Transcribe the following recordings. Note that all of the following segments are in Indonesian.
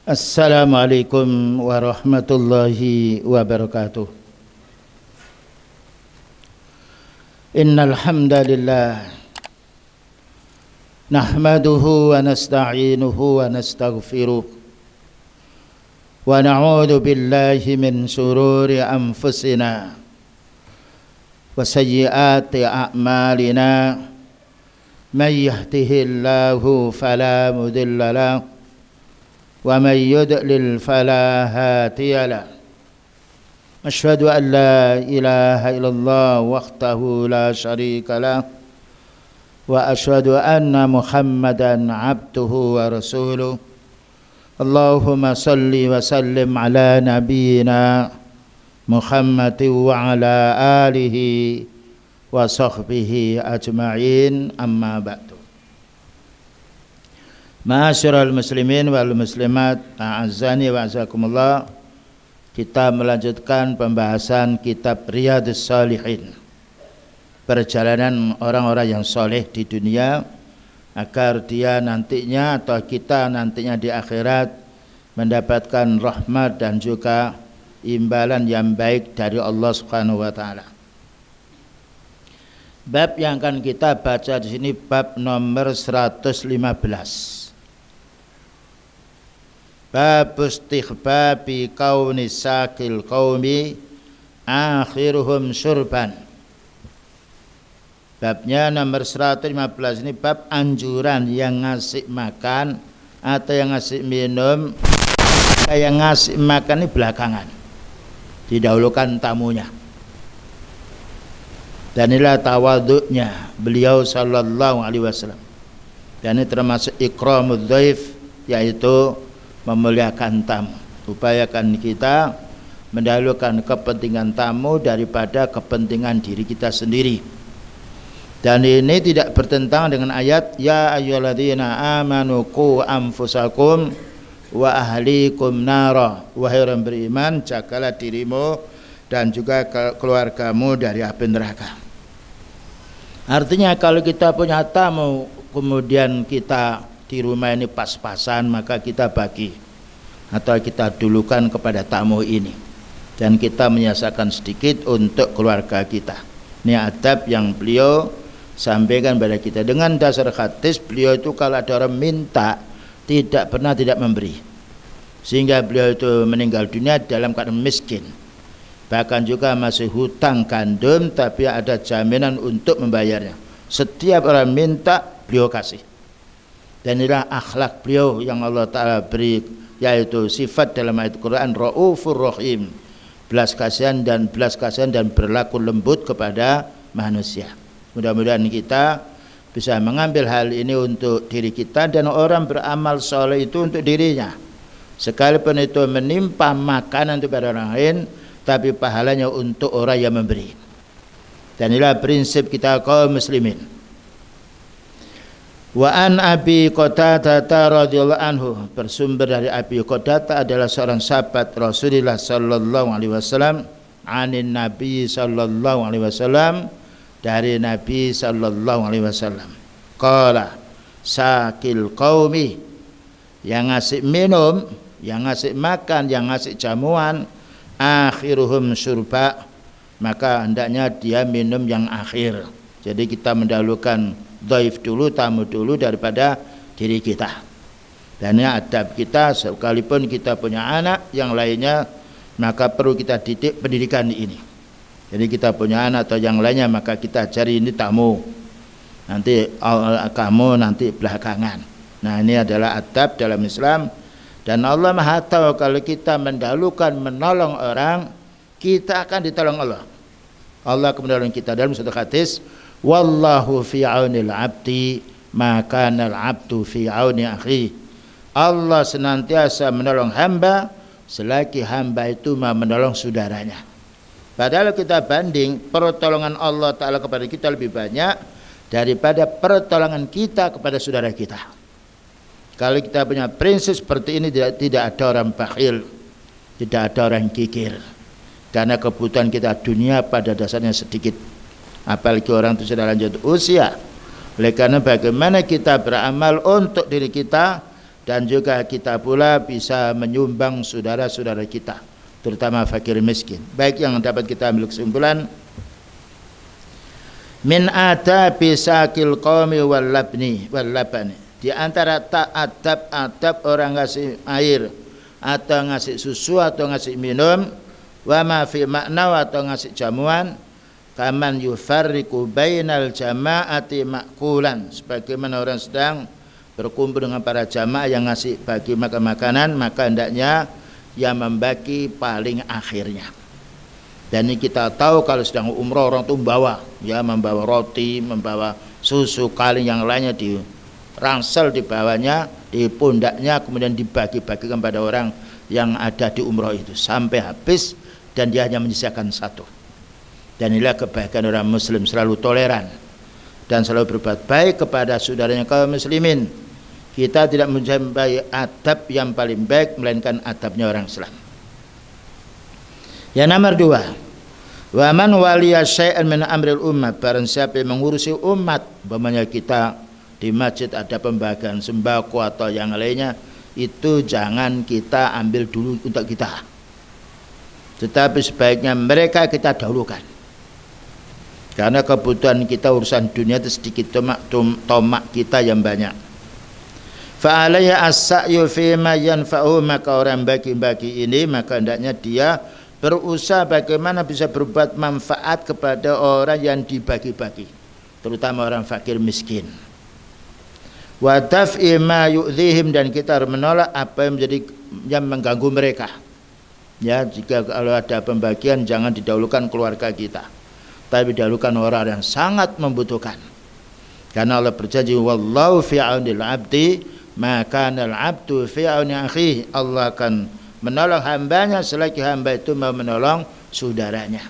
Assalamualaikum warahmatullahi wabarakatuh. Innal hamdalillah nahmaduhu wa nasta'inuhu wa nastaghfiruh wa na'udzu billahi min shururi anfusina wa sayyiati a'malina. May yahdihillahu fala mudilla lahu wa may yudlil fala hadiya lahu. Asyhadu an la ilaha illallah wahdahu la syarika lah wa asyhadu anna Muhammadan abduhu wa rasuluh. Allahumma salli wa sallim ala nabiyyina Muhammadin wa ala alihi wa sahbihi ajma'in, amma ba'du. Ma'asyiral muslimin wal muslimat, a'azzani wa a'azzakumullah. Kita melanjutkan pembahasan kitab Riyadhus Shalihin, perjalanan orang-orang yang soleh di dunia agar dia nantinya atau kita nantinya di akhirat mendapatkan rahmat dan juga imbalan yang baik dari Allah Subhanahu wa taala. Bab yang akan kita baca di sini bab nomor 115. Bab istighbabi kauni sakil qaumi akhiruhum syurban. Babnya nomor 115 ini bab anjuran yang ngasih makan atau yang ngasih minum. Yang ngasih makan ini belakangan, didahulukan tamunya. Dan inilah tawadhu'nya beliau sallallahu alaihi wasallam. Dan ini termasuk ikramud dhaif, yaitu memuliakan tamu. Upayakan kita mendahulukan kepentingan tamu daripada kepentingan diri kita sendiri. Dan ini tidak bertentangan dengan ayat ya ayyuhalladzina amanu qu anfusakum wa ahlikum nara. Wahai orang beriman, jagalah dirimu dan juga keluargamu dari api neraka. Artinya kalau kita punya tamu kemudian kita di rumah ini pas-pasan, maka kita bagi atau kita dulukan kepada tamu ini dan kita menyiasakan sedikit untuk keluarga kita. Ini adab yang beliau sampaikan pada kita. Dengan dasar hadis beliau itu kalau ada orang minta tidak pernah tidak memberi, sehingga beliau itu meninggal dunia dalam keadaan miskin, bahkan juga masih hutang gandum, tapi ada jaminan untuk membayarnya. Setiap orang minta beliau kasih. Dan inilah akhlak beliau yang Allah Ta'ala beri, yaitu sifat dalam ayat Quran Raufur Rahim, belas kasihan dan berlaku lembut kepada manusia. Mudah-mudahan kita bisa mengambil hal ini untuk diri kita, dan orang beramal soleh itu untuk dirinya, sekalipun itu menimpa makanan kepada orang lain, tapi pahalanya untuk orang yang memberi. Dan inilah prinsip kita kaum muslimin. Wa an Abi Qatadah radhiyallahu anhu, bersumber dari Abi Qatadah adalah seorang sahabat Rasulullah sallallahu alaihi wasallam, anin Nabi sallallahu alaihi wasallam, dari Nabi sallallahu alaihi wasallam. Qala sakil qaumi, yang ngasih minum, yang ngasih makan, yang ngasih jamuan, akhiruhum syurba, maka hendaknya dia minum yang akhir. Jadi kita mendahulukan dhaif dulu, tamu dulu daripada diri kita. Dan ini adab kita, sekalipun kita punya anak yang lainnya, maka perlu kita didik pendidikan ini. Jadi kita punya anak atau yang lainnya, maka kita cari ini tamu, nanti kamu nanti belakangan. Nah, ini adalah adab dalam Islam. Dan Allah Maha tahu kalau kita mendahulukan menolong orang, kita akan ditolong Allah. Allah akan menolong kita. Dalam satu hadis, wallahu fi aunil abdi maka nal abdu fi auni akhi. Allah senantiasa menolong hamba selagi hamba itu mau menolong saudaranya. Padahal kita banding, pertolongan Allah Ta'ala kepada kita lebih banyak daripada pertolongan kita kepada saudara kita. Kalau kita punya prinsip seperti ini, tidak ada orang bakhil, tidak ada orang kikir. Karena kebutuhan kita dunia pada dasarnya sedikit, apalagi orang itu sudah lanjut usia. Oleh karena bagaimana kita beramal untuk diri kita, dan juga kita pula bisa menyumbang saudara-saudara kita, terutama fakir miskin. Baik, yang dapat kita ambil kesimpulan, min adabi sakil qaumi wal labni, di antara adab orang ngasih air atau ngasih susu atau ngasih minum, wa ma fi makna atau ngasih jamuan, kaman yufarriqu bainal jama'ati makulan, sebagaimana orang sedang berkumpul dengan para jamaah yang ngasih bagi makan makanan, maka hendaknya yang membagi paling akhirnya. Dan ini kita tahu kalau sedang umroh orang itu membawa roti, membawa susu, kaleng yang lainnya di ransel di bawahnya, di pundaknya, kemudian dibagi-bagikan pada orang yang ada di umroh itu sampai habis, dan dia hanya menyisihkan satu. Dan inilah kebaikan orang muslim, selalu toleran dan selalu berbuat baik kepada saudaranya kaum muslimin. Kita tidak menjampai adab yang paling baik melainkan adabnya orang Islam. Yang nomor 2, wa man waliya syai'an min amril ummah, barang siapa yang mengurusi umat, umpamanya kita di masjid ada pembagian sembako atau yang lainnya, itu jangan kita ambil dulu untuk kita, tetapi sebaiknya mereka kita dahulukan, karena kebutuhan kita urusan dunia itu sedikit, tomak kita yang banyak. Fa'alaya as-sa'yu fima yanfa'u, maka orang bagi-bagi ini maka hendaknya dia berusaha bagaimana bisa berbuat manfaat kepada orang yang dibagi-bagi, terutama orang fakir miskin. Wa daf'i ma yu'dhihim, dan kita harus menolak apa yang mengganggu mereka. Ya, jika kalau ada pembagian jangan didahulukan keluarga kita, tapi dahulukan orang yang sangat membutuhkan. Karena Allah berjanji, wallahu fi aunil abdi maka al-abdu fi auni akhihi, Allah akan menolong hambanya selagi hamba itu mau menolong saudaranya.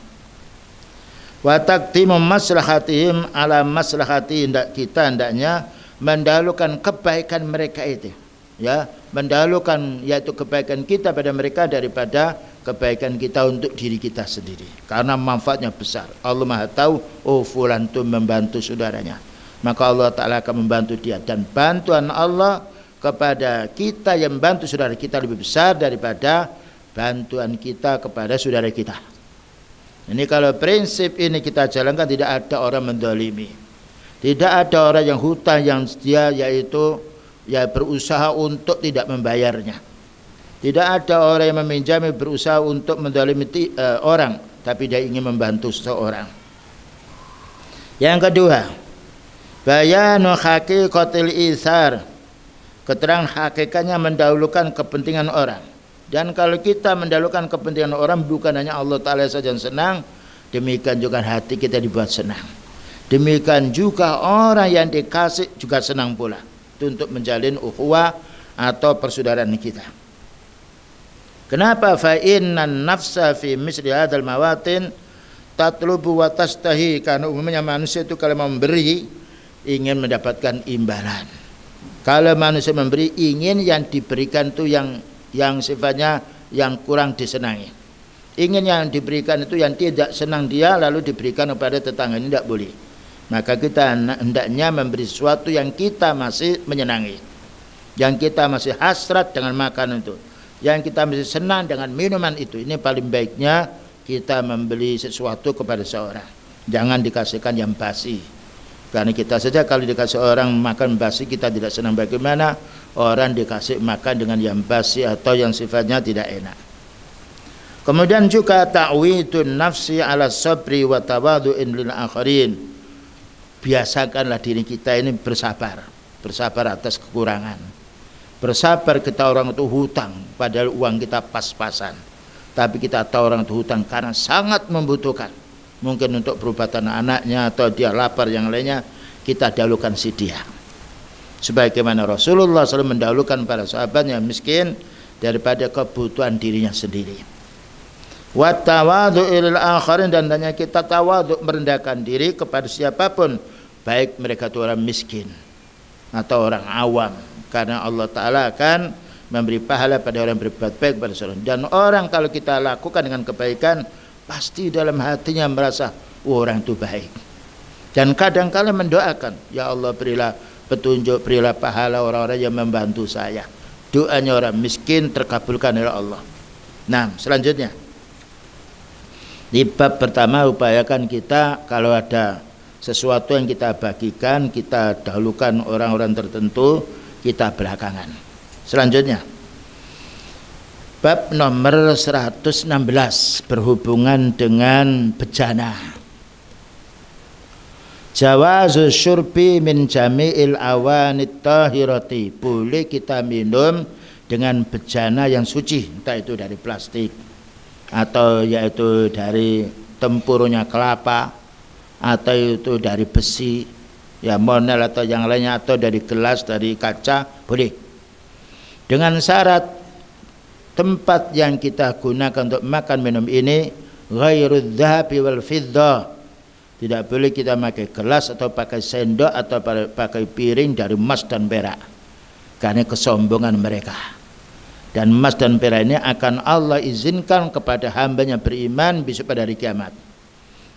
Wa taqdimu maslahatihim ala maslahati, kita hendaknya mendahulukan kebaikan mereka itu, ya, mendahulukan yaitu kebaikan kita pada mereka daripada kebaikan kita untuk diri kita sendiri, karena manfaatnya besar. Allah Maha tahu, oh fulan itu membantu saudaranya, maka Allah Ta'ala akan membantu dia, dan bantuan Allah kepada kita yang membantu saudara kita lebih besar daripada bantuan kita kepada saudara kita. Ini kalau prinsip ini kita jalankan, tidak ada orang mendolimi, tidak ada orang yang hutang yang dia yaitu ya berusaha untuk tidak membayarnya, tidak ada orang yang meminjami berusaha untuk mendolimi orang, tapi dia ingin membantu seseorang. Yang kedua, bayanu haqiqatil itsar, keterangan hakikatnya mendahulukan kepentingan orang. Dan kalau kita mendahulukan kepentingan orang, bukan hanya Allah Ta'ala saja yang senang, demikian juga hati kita dibuat senang, demikian juga orang yang dikasih juga senang pula, itu untuk menjalin ukhuwah atau persaudaraan kita. Kenapa? Fa innan nafsa fi misli hadzal mawatin tatlubu wa tastahi, karena umumnya manusia itu kalau memberi ingin mendapatkan imbalan. Kalau manusia memberi, ingin yang diberikan itu yang sifatnya yang kurang disenangi. Ingin yang diberikan itu yang tidak senang dia lalu diberikan kepada tetangga, ini tidak boleh. Maka kita hendaknya memberi sesuatu yang kita masih menyenangi, yang kita masih hasrat dengan makan itu, yang kita masih senang dengan minuman itu. Ini paling baiknya kita membeli sesuatu kepada seorang, jangan dikasihkan yang basi. Karena kita saja kalau dikasih orang makan basi kita tidak senang, bagaimana orang dikasih makan dengan yang basi atau yang sifatnya tidak enak. Kemudian juga ta'widun nafsi ala sabri wa tawadhu'in lil akharin, biasakanlah diri kita ini bersabar atas kekurangan, bersabar. Kita orang itu hutang padahal uang kita pas-pasan, tapi kita tahu orang itu hutang karena sangat membutuhkan, mungkin untuk perubatan anaknya atau dia lapar yang lainnya, kita dahulukan si dia. Sebagaimana Rasulullah SAW mendahulukan para sahabat yang miskin daripada kebutuhan dirinya sendiri. Wa tawadhu'il akharin, dan hanya kita tawadhu, merendahkan diri kepada siapapun, baik mereka itu orang miskin atau orang awam, karena Allah Ta'ala akan memberi pahala pada orang yang berbuat baik pada seorang. Dan orang kalau kita lakukan dengan kebaikan, pasti dalam hatinya merasa orang itu baik, dan kadang-kala mendoakan, ya Allah berilah petunjuk, berilah pahala orang-orang yang membantu saya, doanya orang miskin terkabulkan oleh Allah. Nah, selanjutnya di bab pertama, upayakan kita kalau ada sesuatu yang kita bagikan, kita dahulukan orang-orang tertentu, kita belakangan. Selanjutnya bab nomor 116 berhubungan dengan bejana. Jawazu syurbi min jami'il awanit tahirati. Boleh kita minum dengan bejana yang suci, entah itu dari plastik atau yaitu dari tempurnya kelapa atau itu dari besi, ya monel atau yang lainnya, atau dari gelas, dari kaca, boleh. Dengan syarat tempat yang kita gunakan untuk makan minum ini ghairu dhahabi wal fiddah. Tidak boleh kita pakai gelas atau pakai sendok atau pakai piring dari emas dan perak, karena kesombongan mereka. Dan emas dan perak ini akan Allah izinkan kepada hambanya beriman besok pada hari kiamat.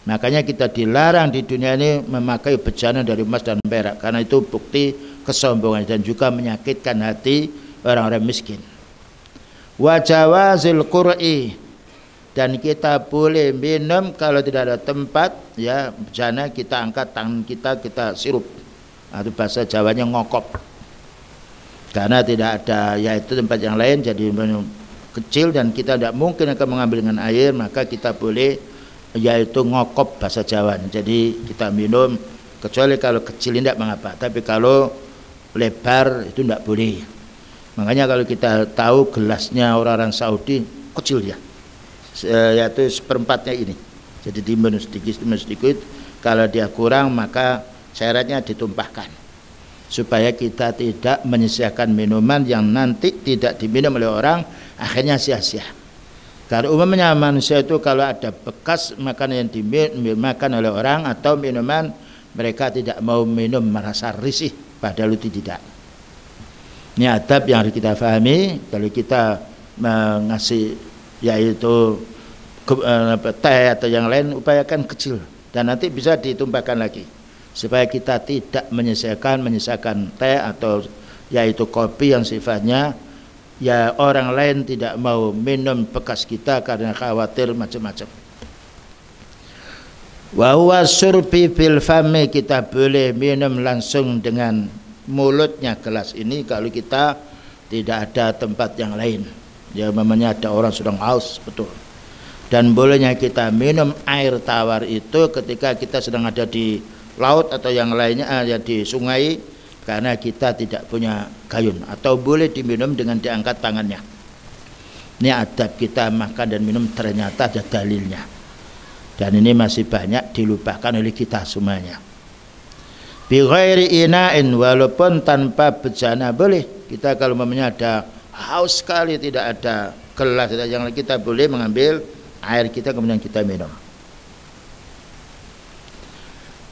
Makanya kita dilarang di dunia ini memakai bejana dari emas dan perak, karena itu bukti kesombongan dan juga menyakitkan hati orang-orang miskin. Wa jawazil qur'i, dan kita boleh minum kalau tidak ada tempat, ya bejana kita angkat tangan kita sirup, atau bahasa Jawanya ngokop, karena tidak ada yaitu tempat yang lain, jadi kecil dan kita tidak mungkin akan mengambil dengan air, maka kita boleh yaitu ngokop bahasa Jawa. Jadi kita minum, kecuali kalau kecil tidak mengapa, tapi kalau lebar itu tidak boleh. Makanya kalau kita tahu gelasnya orang-orang Saudi kecil ya, yaitu seperempatnya ini, jadi diminum sedikit, kalau dia kurang maka cairannya ditumpahkan, supaya kita tidak menyisa-nyisakan minuman yang nanti tidak diminum oleh orang, akhirnya sia-sia. Karena umumnya manusia itu kalau ada bekas makanan yang dimakan oleh orang atau minuman, mereka tidak mau minum, merasa risih, padahal itu tidak. Ini adab yang harus kita pahami. Kalau kita mengasih yaitu teh atau yang lain, upayakan kecil dan nanti bisa ditumpahkan lagi, supaya kita tidak menyisakan teh atau yaitu kopi yang sifatnya ya orang lain tidak mau minum bekas kita karena khawatir macam-macam. Wa huwa surbi bil fami, kita boleh minum langsung dengan mulutnya gelas ini kalau kita tidak ada tempat yang lain, ya memangnya ada orang sedang haus, betul. Dan bolehnya kita minum air tawar itu ketika kita sedang ada di laut atau yang lainnya, ya di sungai, karena kita tidak punya gayun, atau boleh diminum dengan diangkat tangannya. Ini adab kita makan dan minum ternyata ada dalilnya, dan ini masih banyak dilupakan oleh kita semuanya. Bi ghairi ina'in, walaupun tanpa bejana boleh. Kita kalau memangnya ada haus sekali, tidak ada gelas, tidak yang kita boleh mengambil air kita kemudian kita minum.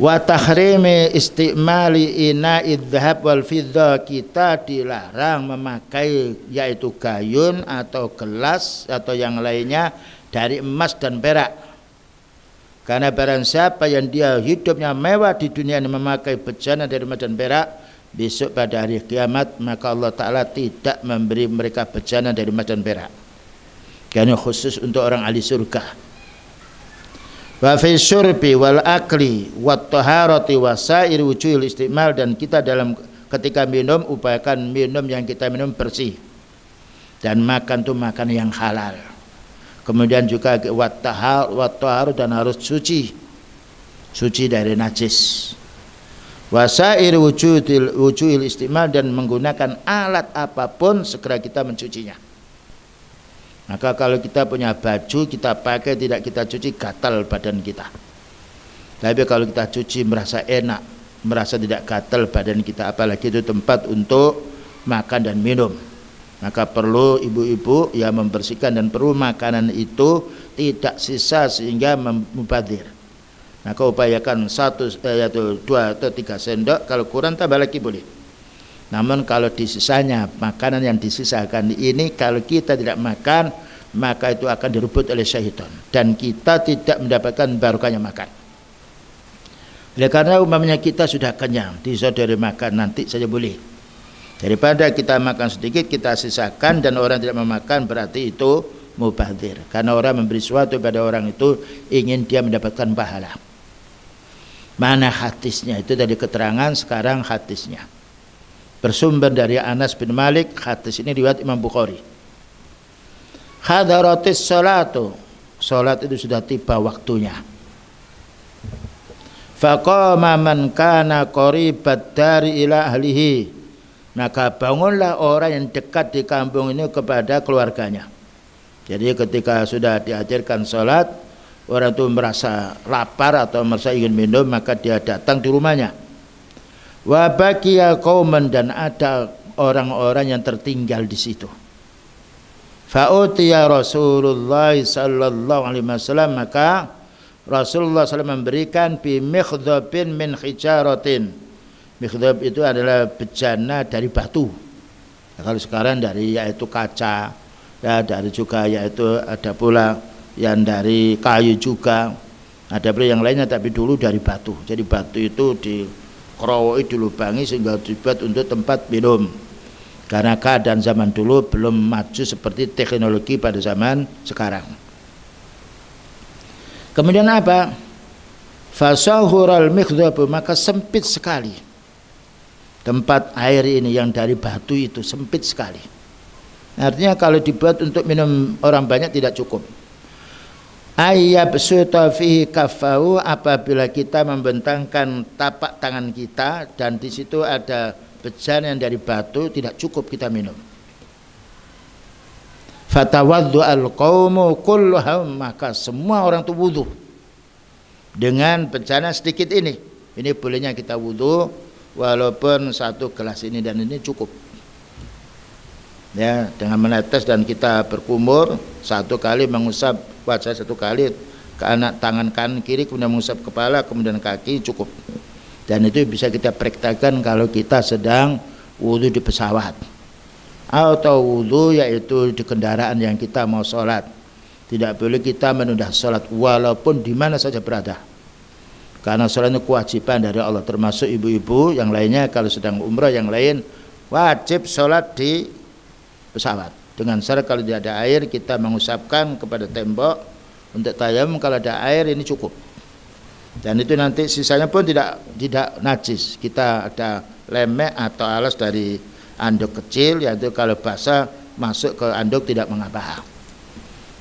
Wa tahrimi istimali ina'id dhahab wal fiddah, kita dilarang memakai yaitu gayun atau gelas atau yang lainnya dari emas dan perak. Karena barang siapa yang dia hidupnya mewah di dunia ini memakai bejana dari emas dan perak, besok pada hari kiamat maka Allah Ta'ala tidak memberi mereka bejana dari emas dan perak, karena khusus untuk orang ahli surga. Wa fi syurbi wal akli wat taharati wasair wujuhil istimal, dan kita dalam ketika minum upayakan minum yang kita minum bersih, dan makan tuh makan yang halal. Kemudian juga wat tahar dan harus suci dari najis. Wasair wujuhil istimal, dan menggunakan alat apapun segera kita mencucinya. Maka kalau kita punya baju kita pakai tidak kita cuci, gatal badan kita. Tapi kalau kita cuci merasa enak, merasa tidak gatal badan kita, apalagi itu tempat untuk makan dan minum. Maka perlu ibu-ibu yang membersihkan, dan perlu makanan itu tidak sisa sehingga mubadzir. Maka upayakan 2 atau 3 sendok, kalau kurang tambah lagi boleh. Namun kalau disisanya makanan yang disisakan ini kalau kita tidak makan, maka itu akan direbut oleh syaitan dan kita tidak mendapatkan barokahnya makan. Oleh karena umpamanya kita sudah kenyang, disodori makan nanti saja boleh. Daripada kita makan sedikit kita sisakan dan orang tidak memakan, berarti itu mubadzir. Karena orang memberi sesuatu pada orang itu ingin dia mendapatkan pahala. Mana hadisnya? Itu dari keterangan, sekarang hadisnya. Bersumber dari Anas bin Malik, hadis ini riwayat Imam Bukhari. Hadaratis salatu, salat itu sudah tiba waktunya. Faqama man kana qaribat dari ila ahlihi, maka bangunlah orang yang dekat di kampung ini kepada keluarganya. Jadi ketika sudah diajarkan salat, orang itu merasa lapar atau merasa ingin minum, maka dia datang di rumahnya. Wa baqiya qauman, dan ada orang-orang yang tertinggal di situ. Fa utiya Rasulullah sallallahu alaihi wasallam, maka Rasulullah SAW memberikan bi mikhdhabin min hijaratin. Mikhdhab itu adalah bejana dari batu. Nah, kalau sekarang dari yaitu kaca, ya dari juga yaitu ada pula yang dari kayu juga, ada pula yang lainnya, tapi dulu dari batu. Jadi batu itu dikerowoki, dilubangi sehingga dibuat untuk tempat minum. Karena keadaan zaman dulu belum maju seperti teknologi pada zaman sekarang. Kemudian apa? Fasahural mikhdhab, maka sempit sekali tempat air ini yang dari batu itu, sempit sekali. Artinya kalau dibuat untuk minum orang banyak tidak cukup. Ayyabsuta fihi kaffahu, apabila kita membentangkan tapak tangan kita dan di situ ada bejana yang dari batu, tidak cukup kita minum. Fatawaddu al-qaumu kulluhum, maka semua orang itu wudu dengan bejana sedikit ini. Ini bolehnya kita wudu walaupun satu gelas ini dan ini cukup. Ya, dengan menetes dan kita berkumur satu kali, mengusap wajah satu kali, ke anak tangan kanan kiri, kemudian mengusap kepala, kemudian kaki, cukup. Dan itu bisa kita praktekkan kalau kita sedang wudu di pesawat atau wudu yaitu di kendaraan yang kita mau sholat. Tidak boleh kita menunda sholat walaupun di mana saja berada, karena sholat itu kewajiban dari Allah. Termasuk ibu-ibu yang lainnya kalau sedang umrah, yang lain wajib sholat di pesawat. Dengan syarat kalau tidak ada air kita mengusapkan kepada tembok untuk tayamum. Kalau ada air ini cukup. Dan itu nanti sisanya pun tidak najis. Kita ada lemek atau alas dari anduk kecil, yaitu kalau basah masuk ke anduk tidak mengapa.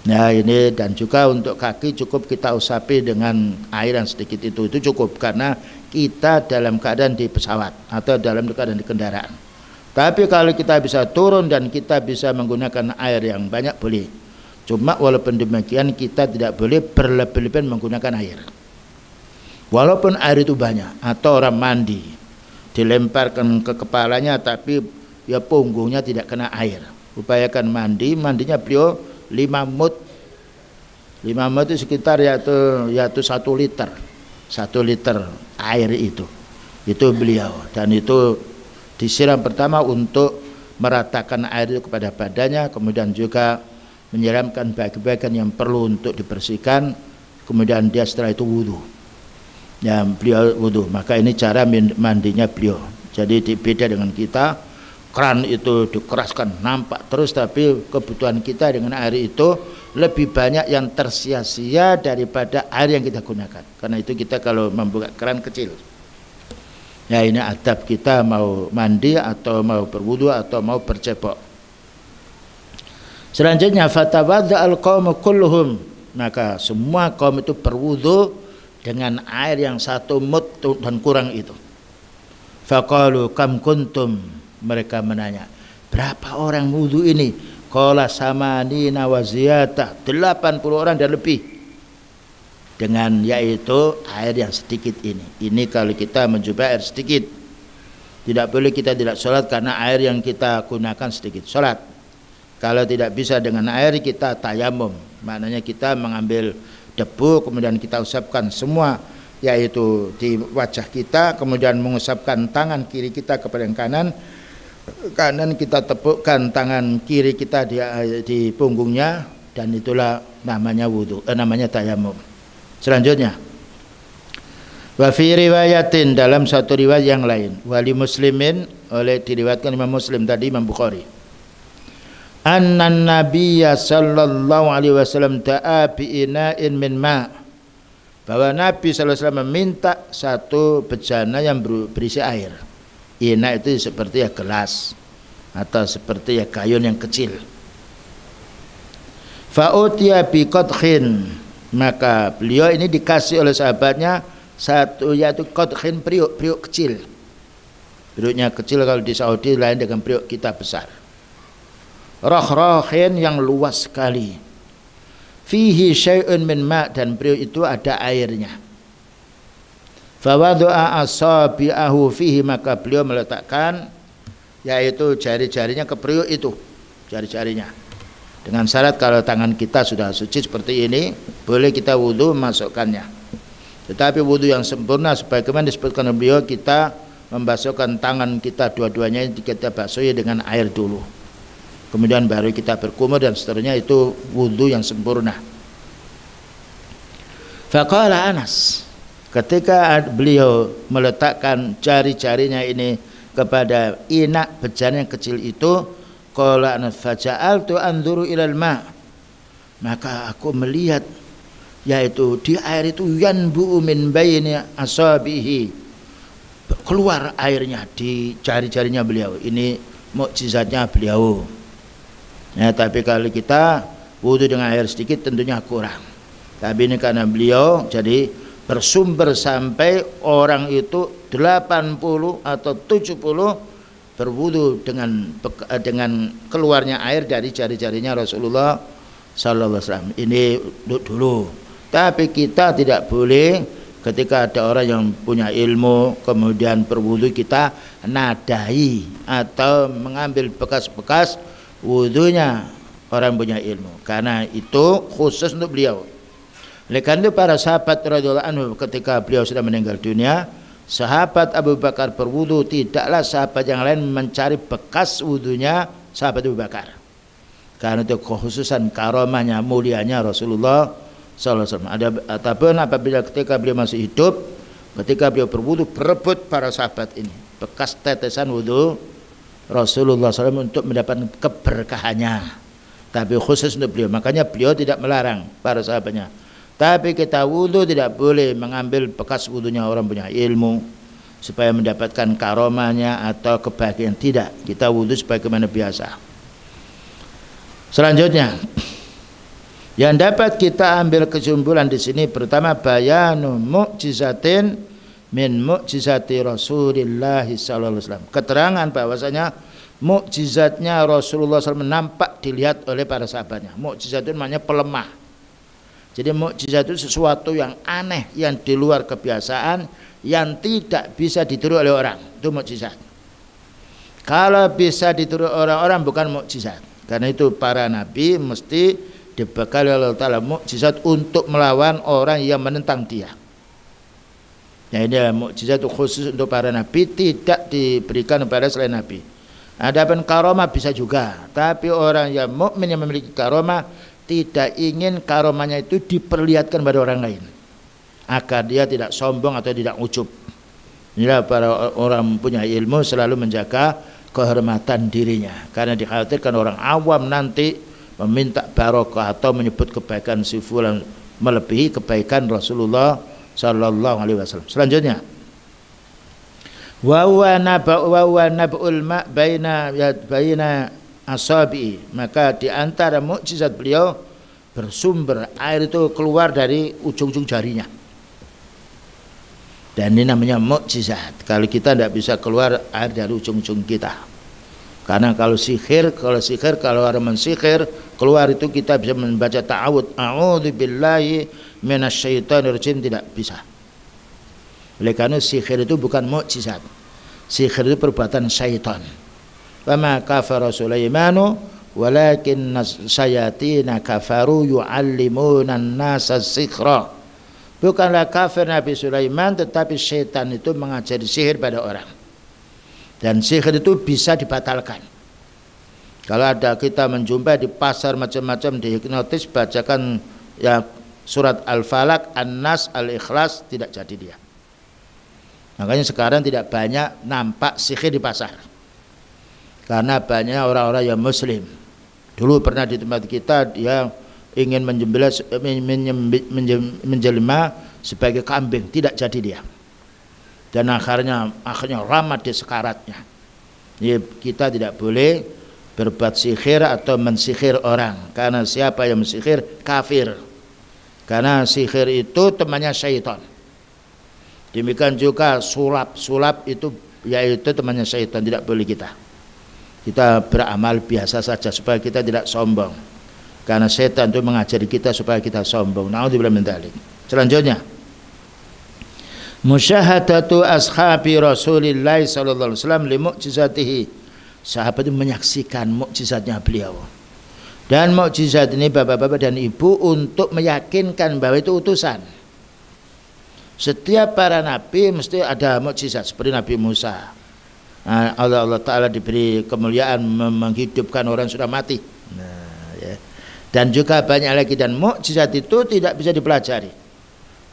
Nah ini, dan juga untuk kaki cukup kita usapi dengan air yang sedikit itu cukup, karena kita dalam keadaan di pesawat atau dalam keadaan di kendaraan. Tapi kalau kita bisa turun dan kita bisa menggunakan air yang banyak boleh. Cuma walaupun demikian kita tidak boleh berlebih-lebihan menggunakan air. Walaupun air itu banyak, atau orang mandi dilemparkan ke kepalanya tapi ya punggungnya tidak kena air, upayakan mandinya beliau 5 mud. 5 mud itu sekitar yaitu 1 liter. 1 liter air itu beliau, dan itu disiram pertama untuk meratakan air itu kepada badannya, kemudian juga menyiramkan bagian-bagian yang perlu untuk dibersihkan, kemudian dia setelah itu wudu. Ya, beliau wudu. Maka ini cara mandinya beliau. Jadi beda dengan kita, keran itu dikeraskan nampak terus, tapi kebutuhan kita dengan air itu lebih banyak yang tersia-sia daripada air yang kita gunakan. Karena itu kita kalau membuka keran kecil, ya ini adab kita mau mandi atau mau berwudu atau mau bercebok. Selanjutnya fatawadda al-qaumu kulluhum, maka semua kaum itu berwudu dengan air yang 1 mud dan kurang itu. Faqalu kam kuntum, mereka menanya berapa orang wudu ini? Qala samanina wa ziyata, 80 orang dan lebih, dengan yaitu air yang sedikit ini. Ini kalau kita mencoba air sedikit, tidak boleh kita tidak sholat karena air yang kita gunakan sedikit. Sholat kalau tidak bisa dengan air kita tayamum, maknanya kita mengambil debu kemudian kita usapkan semua yaitu di wajah kita, kemudian mengusapkan tangan kiri kita kepada yang kanan kita tepukkan tangan kiri kita di punggungnya, dan itulah namanya wudu, namanya tayamum. Selanjutnya Wa fi riwayatin, dalam satu riwayat yang lain, wali muslimin, oleh diriwayatkan Imam Muslim tadi, Imam Bukhari, anna nabiyya sallallahu alaihi wasallam ta'a bi ina'in min ma', bahwa Nabi sallallahu alaihi wasallam meminta satu bejana yang berisi air. Ina itu seperti ya gelas atau seperti ya gayun yang kecil. Fa utiya bi qadhin, maka beliau ini dikasih oleh sahabatnya satu, yaitu qadhin, periuk kecil. Periuknya kecil kalau di Saudi lain dengan periuk kita besar. Rakhrakhin, yang luas sekali. Fihi syai'un min ma', dan periuk itu ada airnya. Fawadhu'a asabi'ahu fihi, maka beliau meletakkan yaitu jari-jarinya ke periuk itu, jari-jarinya. Dengan syarat kalau tangan kita sudah suci seperti ini, boleh kita wudu masukkannya. Tetapi wudu yang sempurna sebagaimana disebutkan oleh beliau, kita membasuhkan tangan kita dua-duanya, kita basuhi dengan air dulu, kemudian baru kita berkumur dan seterusnya, itu wudu yang sempurna. Faqala Anas, ketika beliau meletakkan jari-jarinya ini kepada inak bejana yang kecil itu, qala Anas, faja'altu anzuru ilal ma', maka aku melihat yaitu di air itu yanbu min baini asabihi, keluar airnya di jari-jarinya beliau. Ini mukjizatnya beliau. Ya, tapi kalau kita wudu dengan air sedikit tentunya kurang. Tapi ini karena beliau jadi bersumber sampai orang itu 80 atau 70 berwudu dengan keluarnya air dari jari-jarinya Rasulullah sallallahu alaihi wasallam. Ini dulu. Tapi kita tidak boleh ketika ada orang yang punya ilmu kemudian berwudu kita nadai atau mengambil bekas-bekas wudunya orang punya ilmu, karena itu khusus untuk beliau. Oleh karena itu para sahabat radhiyallahu anhu ketika beliau sudah meninggal dunia, sahabat Abu Bakar berwudu, tidaklah sahabat yang lain mencari bekas wudunya sahabat Abu Bakar, karena itu kekhususan karomahnya, mulianya Rasulullah sallallahu alaihi wasallam. Ataupun apabila ketika beliau masih hidup, ketika beliau berwudu, berebut para sahabat ini bekas tetesan wudu Rasulullah SAW untuk mendapatkan keberkahannya, tapi khusus untuk beliau. Makanya beliau tidak melarang para sahabatnya. Tapi kita wudu tidak boleh mengambil bekas wudunya orang punya ilmu supaya mendapatkan karomahnya atau kebahagiaan. Tidak, kita wudu sebagaimana biasa. Selanjutnya yang dapat kita ambil kesimpulan di sini, pertama, bayanu mu'jizatin min mu'jizati Rasulillah sallallahu alaihi wasallam. Keterangan bahwasanya mukjizatnya Rasulullah SAW nampak dilihat oleh para sahabatnya. Mukjizat itu namanya pelemah. Jadi mukjizat itu sesuatu yang aneh, yang di luar kebiasaan, yang tidak bisa ditiru oleh orang. Itu mukjizat. Kalau bisa ditiru orang-orang bukan mukjizat. Karena itu para nabi mesti dibekali oleh Allah Ta'ala mukjizat untuk melawan orang yang menentang dia. Ya, ini mukjizat khusus untuk para nabi, tidak diberikan kepada selain nabi. Adapun karomah bisa juga, tapi orang yang mukmin yang memiliki karomah tidak ingin karomahnya itu diperlihatkan pada orang lain, agar dia tidak sombong atau tidak ujub. Inilah para orang punya ilmu selalu menjaga kehormatan dirinya, karena dikhawatirkan orang awam nanti meminta barokah atau menyebut kebaikan si fulan melebihi kebaikan Rasulullah sallallahu alaihi wasallam. Selanjutnya, wa nab'ul ma' baina asabi, maka di antara mukjizat beliau bersumber air itu keluar dari ujung-ujung jarinya. Dan ini namanya mukjizat. Kalau kita tidak bisa keluar air dari ujung-ujung kita. Karena kalau kalau orang mensihir keluar itu kita bisa membaca ta'awud, a'udzubillahi minasyaitonir rajim, tidak bisa. Oleh karena sihir itu bukan mukjizat. Sihir itu perbuatan syaitan. Wa ma kafara Sulaimanu walakin syayatina kafaru yu'allimuna an-nasa sihra. Bukanlah kafir Nabi Sulaiman, tetapi syaitan itu mengajari sihir pada orang. Dan sihir itu bisa dibatalkan. Kalau ada kita menjumpai di pasar macam-macam dihipnotis, bacakan ya surat Al-Falaq, An-Nas, Al-Ikhlas, tidak jadi dia. Makanya sekarang tidak banyak nampak sihir di pasar, karena banyak orang-orang yang muslim. Dulu pernah di tempat kita dia ingin menjelma sebagai kambing, tidak jadi dia. Dan akhirnya ramah di sekaratnya. Jadi kita tidak boleh berbuat sihir atau mensihir orang, karena siapa yang mensihir kafir. Karena sihir itu temannya syaitan. Demikian juga sulap itu yaitu temannya syaitan, tidak boleh kita beramal biasa saja supaya kita tidak sombong, karena setan itu mengajari kita supaya kita sombong. Naudzubillah min dzalik. Selanjutnya, musyahadatu ashabi Rasulillah sallallahu alaihi wasallam li mu'jizatihi. Sahabat itu menyaksikan mukjizatnya beliau. Dan mukjizat ini bapak-bapak dan ibu untuk meyakinkan bahwa itu utusan. Setiap para nabi mesti ada mukjizat, seperti Nabi Musa. Allah Ta'ala diberi kemuliaan menghidupkan orang sudah mati. Dan juga banyak lagi, dan mukjizat itu tidak bisa dipelajari.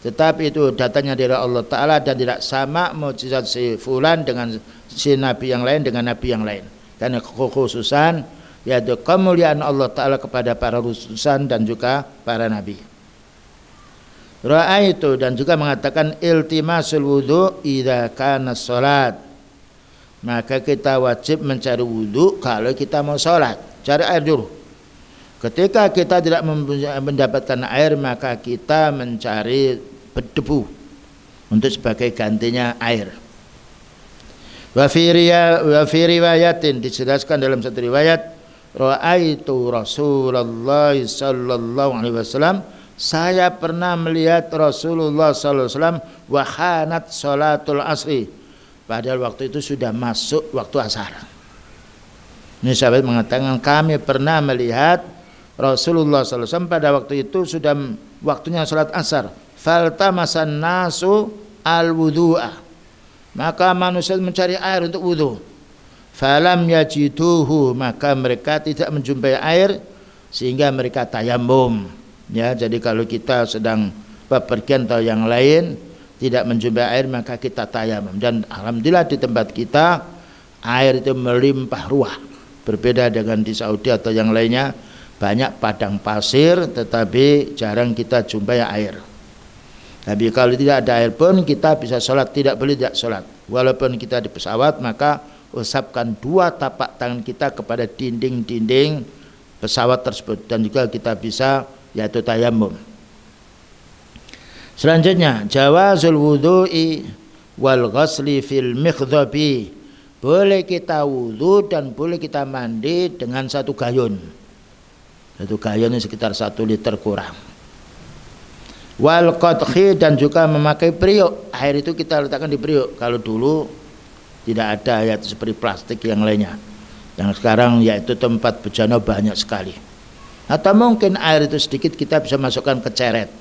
Tetapi itu datanya dari Allah Ta'ala, dan tidak sama mukjizat si fulan dengan si nabi yang lain dengan nabi yang lain. Karena kekhususan yaitu kemuliaan Allah Ta'ala kepada para utusan dan juga para nabi. Ra'aitu, dan juga mengatakan iltimasul wudu idza kana salat. Maka kita wajib mencari wudu kalau kita mau salat. Cari air dulu. Ketika kita tidak mendapatkan air, maka kita mencari debu untuk sebagai gantinya air. Wa fi riwayatin, dijelaskan dalam satu riwayat, ra'aitu Rasulullah sallallahu alaihi wasallam, saya pernah melihat Rasulullah sallallahu alaihi wasallam wa khanat salatul asri, padahal waktu itu sudah masuk waktu asar. Ini sahabat mengatakan kami pernah melihat Rasulullah sallallahu alaihi wasallam pada waktu itu sudah waktunya salat asar. Faltamasan nasu al-wudu'a, maka manusia mencari air untuk wudu. Falam yajiduhu, maka mereka tidak menjumpai air sehingga mereka tayammum. Ya, jadi kalau kita sedang bepergian atau yang lain tidak menjumpai air, maka kita tayammum. Dan alhamdulillah di tempat kita air itu melimpah ruah. Berbeda dengan di Saudi atau yang lainnya, banyak padang pasir tetapi jarang kita jumpai air. Tapi kalau tidak ada air pun kita bisa sholat, tidak boleh tidak sholat. Walaupun kita di pesawat, maka usapkan dua tapak tangan kita kepada dinding-dinding pesawat tersebut, dan juga kita bisa yaitu tayammum. Selanjutnya, jawazul wudu'i wal ghasli fil mikhdhabi. Boleh kita wudu dan boleh kita mandi dengan satu gayun. Satu gayun ini sekitar 1 liter kurang. Wal qadhi, dan juga memakai periuk. Air itu kita letakkan di periuk. Kalau dulu tidak ada yaitu seperti plastik yang lainnya. Yang sekarang yaitu tempat bejana banyak sekali. Atau mungkin air itu sedikit kita bisa masukkan ke ceret,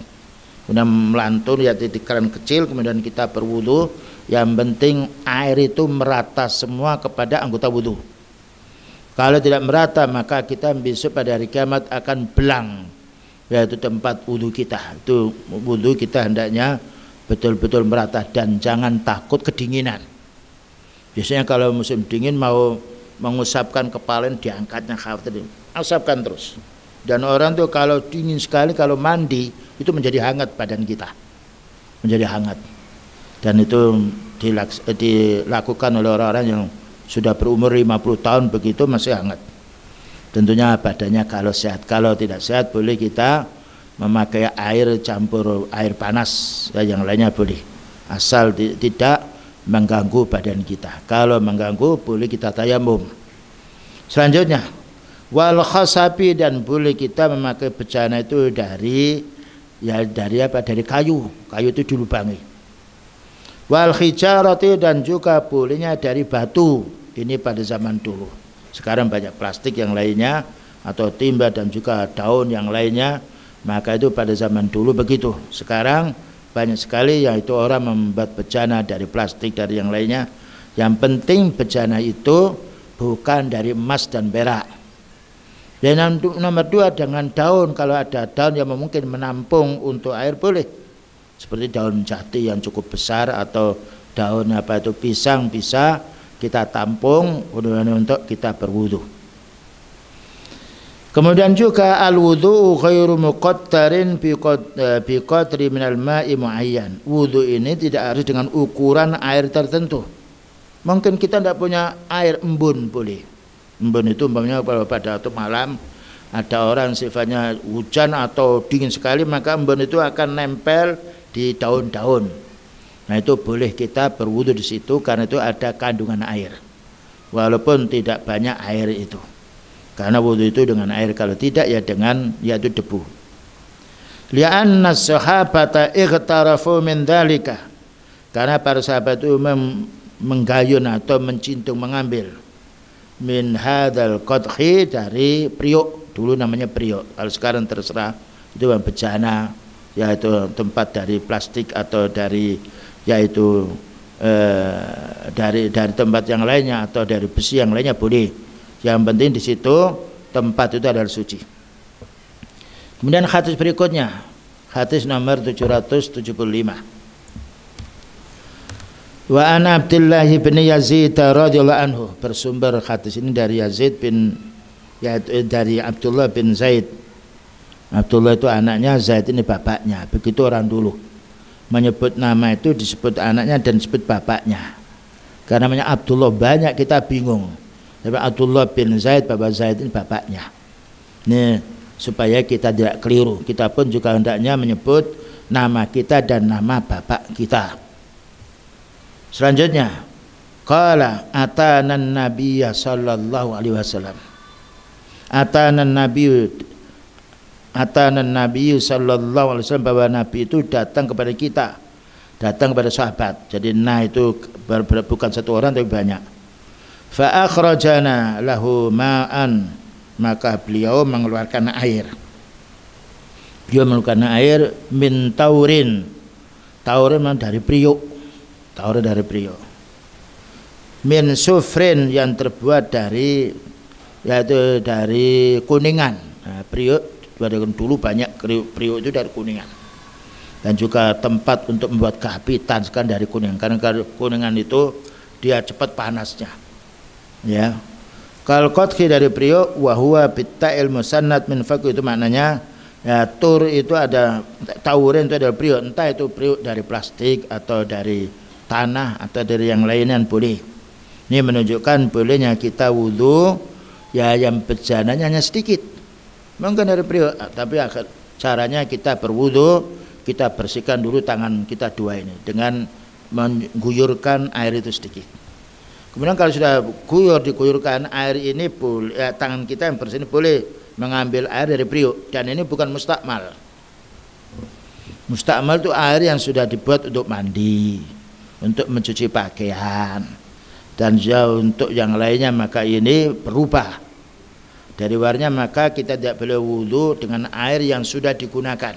kemudian melantur ya di keran kecil, kemudian kita berwudu. Yang penting air itu merata semua kepada anggota wudu. Kalau tidak merata, maka kita besok pada hari kiamat akan belang, yaitu tempat wudu kita. Itu wudu kita hendaknya betul-betul merata, dan jangan takut kedinginan. Biasanya kalau musim dingin mau mengusapkan kepala, diangkatnya khawatir, usapkan terus. Dan orang tuh kalau dingin sekali, kalau mandi itu menjadi hangat badan kita, menjadi hangat. Dan itu dilakukan oleh orang-orang yang sudah berumur 50 tahun begitu masih hangat. Tentunya badannya kalau sehat. Kalau tidak sehat boleh kita memakai air campur air panas, ya, yang lainnya boleh, asal tidak mengganggu badan kita. Kalau mengganggu boleh kita tayammum. Selanjutnya, wal khasabi, dan boleh kita memakai bejana itu dari apa? Dari kayu. Kayu itu dilubangi. Wal hijarati, dan juga bolehnya dari batu. Ini pada zaman dulu. Sekarang banyak plastik yang lainnya atau timba dan juga daun yang lainnya. Maka itu pada zaman dulu begitu. Sekarang banyak sekali yaitu orang membuat bejana dari plastik, dari yang lainnya. Yang penting bejana itu bukan dari emas dan perak. Dan nomor 2, dengan daun. Kalau ada daun yang mungkin menampung untuk air boleh, seperti daun jati yang cukup besar atau daun apa itu pisang bisa kita tampung untuk kita berwudu. Kemudian juga al-wudu khairu muqattarin bi qadri minal ma'i muayyan. Wudu ini tidak harus dengan ukuran air tertentu. Mungkin kita tidak punya air embun boleh. Embun itu umpamanya pada waktu malam ada orang sifatnya hujan atau dingin sekali, maka embun itu akan nempel di daun-daun. Nah itu boleh kita berwudu di situ karena itu ada kandungan air. Walaupun tidak banyak air itu. Karena wudu itu dengan air, kalau tidak ya dengan yaitu debu. Li'anna sahabata ightarafu min dzalika. Karena para sahabat itu menggayun atau mencintung mengambil min hadzal qadhi dari priuk, dulu namanya priuk. Kalau sekarang terserah itu bejana, yaitu tempat dari plastik atau dari yaitu dari tempat yang lainnya atau dari besi yang lainnya boleh. Yang penting di situ tempat itu adalah suci. Kemudian hadis berikutnya, hadis nomor 775. Wa an Abdullah bin Yazid radhiyallahu anhu, bersumber hadis ini dari Yazid bin dari Abdullah bin Zaid. Abdullah itu anaknya, Zaid ini bapaknya. Begitu orang dulu menyebut nama itu disebut anaknya dan disebut bapaknya. Karena namanya Abdullah banyak kita bingung. Tapi Abdullah bin Zaid, Bapak Zaid ini bapaknya. Nih, supaya kita tidak keliru. Kita pun juga hendaknya menyebut nama kita dan nama bapak kita. Selanjutnya, qala atanan nabiyya sallallahu alaihi wasallam. Atanan nabiyyu sallallahu alaihi wasallam, bahwa nabi itu datang kepada kita, datang kepada sahabat. Jadi nah itu bukan satu orang tapi banyak. Fa akhrajana lahu ma'an, maka beliau mengeluarkan air. Beliau mengeluarkan air min taurin. Taurin dari priuk. Taurin dari priuk. Min sufrin, yang terbuat dari yaitu dari kuningan. Nah, priuk dulu banyak priuk itu dari kuningan. Dan juga tempat untuk membuat kapitan sekarang dari kuningan. Karena kuningan itu dia cepat panasnya. Ya, kalau qadhi dari priuk, wa huwa bitta'il musannad min faqih, itu maknanya ya, tur itu ada, taurin itu adalah priuk, entah itu priuk dari plastik atau dari tanah atau dari yang lainnya boleh. Ini menunjukkan bolehnya kita wudu ya yang bejananya hanya sedikit, mungkin dari priuk, tapi caranya kita berwudu, kita bersihkan dulu tangan kita dua ini dengan mengguyurkan air itu sedikit. Kemudian kalau sudah diguyurkan air ini, tangan kita yang bersih ini boleh mengambil air dari priuk, dan ini bukan mustakmal. Mustakmal itu air yang sudah dibuat untuk mandi, untuk mencuci pakaian, dan untuk yang lainnya, maka ini berubah dari warnanya, maka kita tidak boleh wudu dengan air yang sudah digunakan.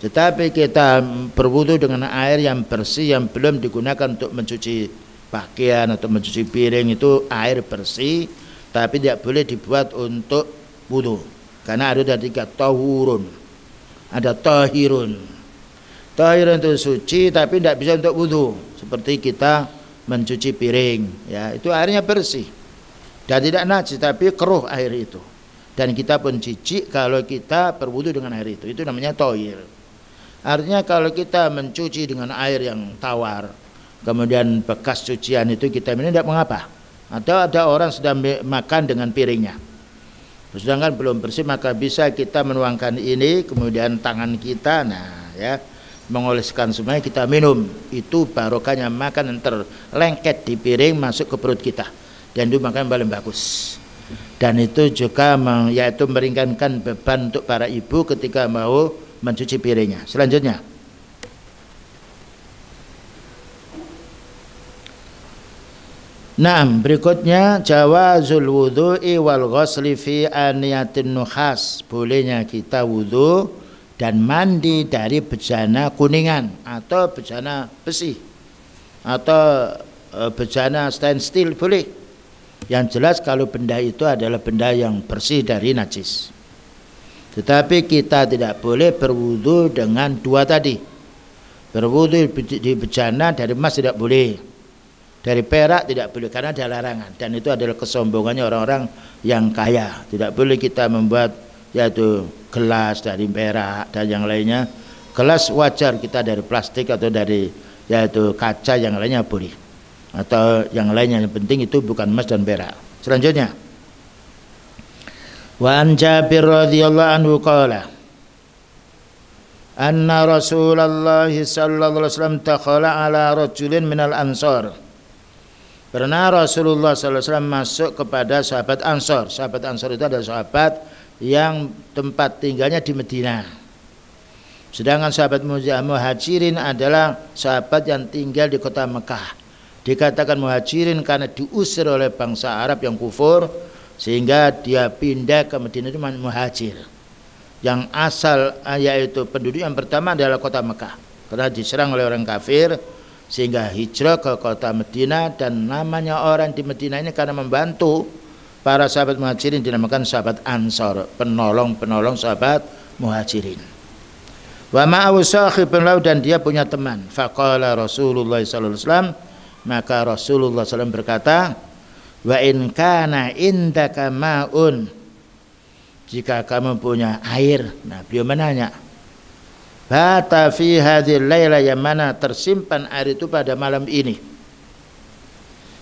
Tetapi kita berwudu dengan air yang bersih yang belum digunakan untuk mencuci pakaian atau mencuci piring, itu air bersih, tapi tidak boleh dibuat untuk wudu. Karena ada 3 tahurun, ada tahirun. Tahirun itu suci tapi tidak bisa untuk wudu. Seperti kita mencuci piring, ya itu airnya bersih dan tidak najis, tapi keruh air itu. Dan kita pun jijik kalau kita berwudu dengan air itu. Itu namanya tahir. Artinya kalau kita mencuci dengan air yang tawar, kemudian bekas cucian itu kita minum, tidak mengapa. Atau ada orang sedang makan dengan piringnya, sedangkan belum bersih, maka bisa kita menuangkan ini, kemudian tangan kita, nah ya, mengoleskan semuanya, kita minum. Itu barokahnya makan yang terlengket di piring masuk ke perut kita, dan itu makan paling bagus. Dan itu juga yaitu meringankan beban untuk para ibu ketika mau mencuci piringnya. Selanjutnya, nah, berikutnya jawazul wudhu'i wal ghusli fi aniyatin nuhas. Bolehnya kita wudhu dan mandi dari bejana kuningan atau bejana besi atau bejana stainless steel, boleh. Yang jelas kalau benda itu adalah benda yang bersih dari najis. Tetapi kita tidak boleh berwudhu dengan dua tadi, Berwudu di bejana dari emas tidak boleh, dari perak tidak boleh karena ada larangan, dan itu adalah kesombongannya orang-orang yang kaya. Tidak boleh kita membuat yaitu gelas dari perak dan yang lainnya. Gelas wajar kita dari plastik atau dari yaitu kaca, yang lainnya boleh, atau yang lainnya, yang penting itu bukan emas dan perak. Selanjutnya, wa an Jabir radhiyallahu anhu qala anna Rasulullah sallallahu alaihi wasallam takhala ala rajulin minal ansar. Pernah Rasulullah sallallahu alaihi wasallam masuk kepada sahabat Ansor. Sahabat Ansor itu adalah sahabat yang tempat tinggalnya di Medina. Sedangkan sahabat Muhajirin adalah sahabat yang tinggal di kota Mekah. Dikatakan Muhajirin karena diusir oleh bangsa Arab yang kufur, sehingga dia pindah ke Medina itu muhajir. Yang asal yaitu penduduk yang pertama adalah kota Mekah, karena diserang oleh orang kafir, sehingga hijrah ke kota Medina. Dan namanya orang di Medina ini karena membantu para sahabat Muhajirin dinamakan sahabat Ansor, penolong sahabat Muhajirin. Wa ma'ahu sahibun lahu, dan dia punya teman. Faqala Rasulullah sallallahu alaihi wasallam, maka Rasulullah SAW berkata, wa in kana indaka ma'un, jika kamu punya air. Nah, beliau menanya, bata fi hadhil laila, yang mana tersimpan air itu pada malam ini,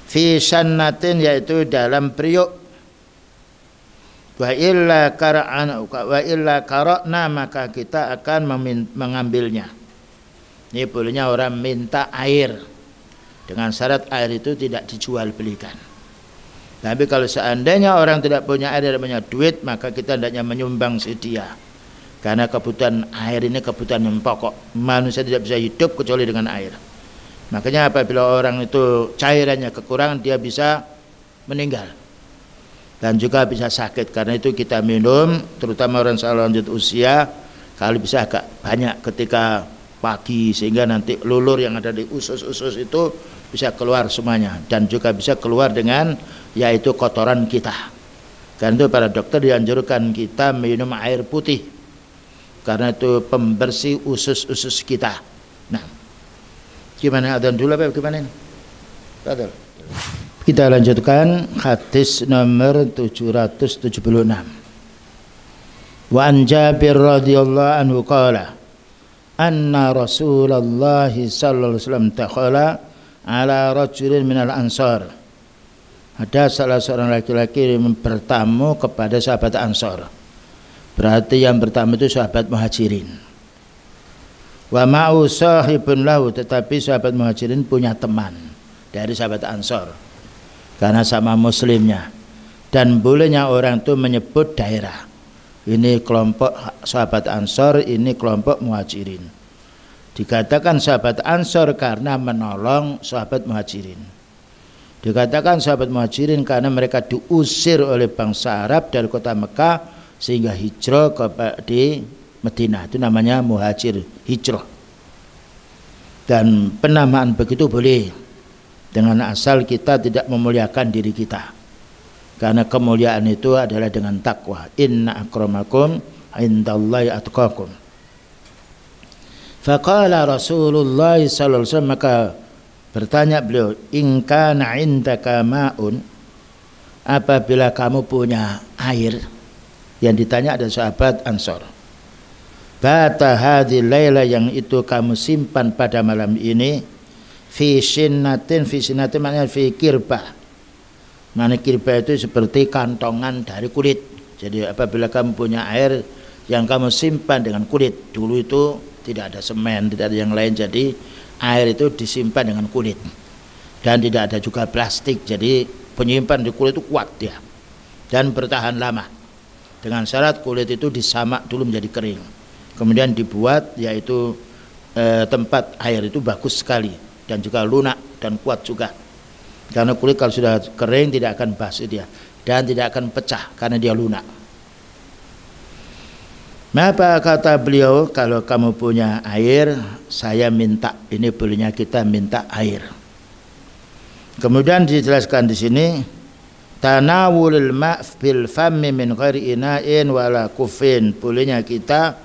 fi sannatin, yaitu dalam periuk, wa illa qara'na, maka kita akan mengambilnya. Ini bolehnya orang minta air dengan syarat air itu tidak dijual belikan. Tapi kalau seandainya orang tidak punya air, tidak punya duit, maka kita hendaknya menyumbang dia. Karena kebutuhan air ini kebutuhan yang pokok. Manusia tidak bisa hidup kecuali dengan air. Makanya apabila orang itu cairannya kekurangan, dia bisa meninggal. Dan juga bisa sakit. Karena itu kita minum, terutama orang lanjut usia, kalau bisa agak banyak ketika pagi, sehingga nanti lulur yang ada di usus-usus itu bisa keluar semuanya, dan juga bisa keluar dengan yaitu kotoran kita. Karena itu para dokter dianjurkan kita minum air putih, karena itu pembersih usus-usus kita. Nah, gimana, adzan dulu apa gimana ini? Kita lanjutkan hadis nomor 776. Wa an Jabir radhiyallahu anhu qala anna Rasulullah sallallahu alaihi wasallam takhala ala rajulin minal ansar. Ada salah seorang laki-laki yang bertamu kepada sahabat Ansor. Berarti yang pertama itu sahabat Muhajirin. Wa ma'u sahibun lahu, tetapi sahabat Muhajirin punya teman dari sahabat Ansor, karena sama muslimnya. Dan bolehnya orang itu menyebut daerah. Ini kelompok sahabat Ansor, ini kelompok Muhajirin. Dikatakan sahabat Ansor karena menolong sahabat Muhajirin. Dikatakan sahabat Muhajirin karena mereka diusir oleh bangsa Arab dari kota Mekah sehingga hijrah di Medina. Itu namanya muhajir, hijrah. Dan penamaan begitu boleh, dengan asal kita tidak memuliakan diri kita. Karena kemuliaan itu adalah dengan takwa. Inna akramakum indallahi atqakum. Faqala Rasulullah sallallahu alaihi wasallam, maka bertanya beliau, in kana indaka ma'un, apabila kamu punya air. Yang ditanya ada sahabat Ansor. Bata hadhil laila, yang itu kamu simpan pada malam ini, fi sinnatin maknanya fi kirbah. Mana kirbah itu seperti kantongan dari kulit. Jadi apabila kamu punya air yang kamu simpan dengan kulit, dulu itu tidak ada semen, tidak ada yang lain, jadi air itu disimpan dengan kulit, dan tidak ada juga plastik. Jadi penyimpan di kulit itu kuat dia dan bertahan lama, dengan syarat kulit itu disamak dulu menjadi kering, kemudian dibuat yaitu tempat air itu bagus sekali dan juga lunak dan kuat juga. Karena kulit kalau sudah kering tidak akan basi dia dan tidak akan pecah karena dia lunak. Apa kata beliau, kalau kamu punya air, saya minta. Ini bolehnya kita minta air. Kemudian dijelaskan di sini, tanawulul ma' fil fammi min ghairi ina'in wala kufin. Bolehnya kita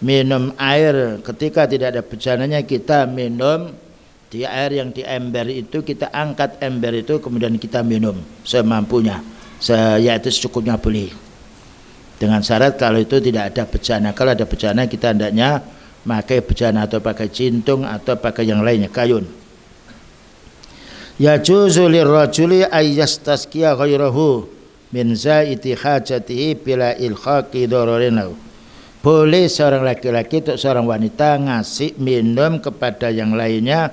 minum air ketika tidak ada bejananya, kita minum di air yang di ember itu, kita angkat ember itu kemudian kita minum semampunya, yaitu secukupnya boleh, dengan syarat kalau itu tidak ada bejana. Kalau ada bejana kita hendaknya pakai bejana atau pakai cintung atau pakai yang lainnya, kayun. Yajuzu lirrajuli ayyastasqiya ghairahu min zaiti hajatihi bila ilhaqi dararin. Boleh seorang laki-laki atau seorang wanita ngasih minum kepada yang lainnya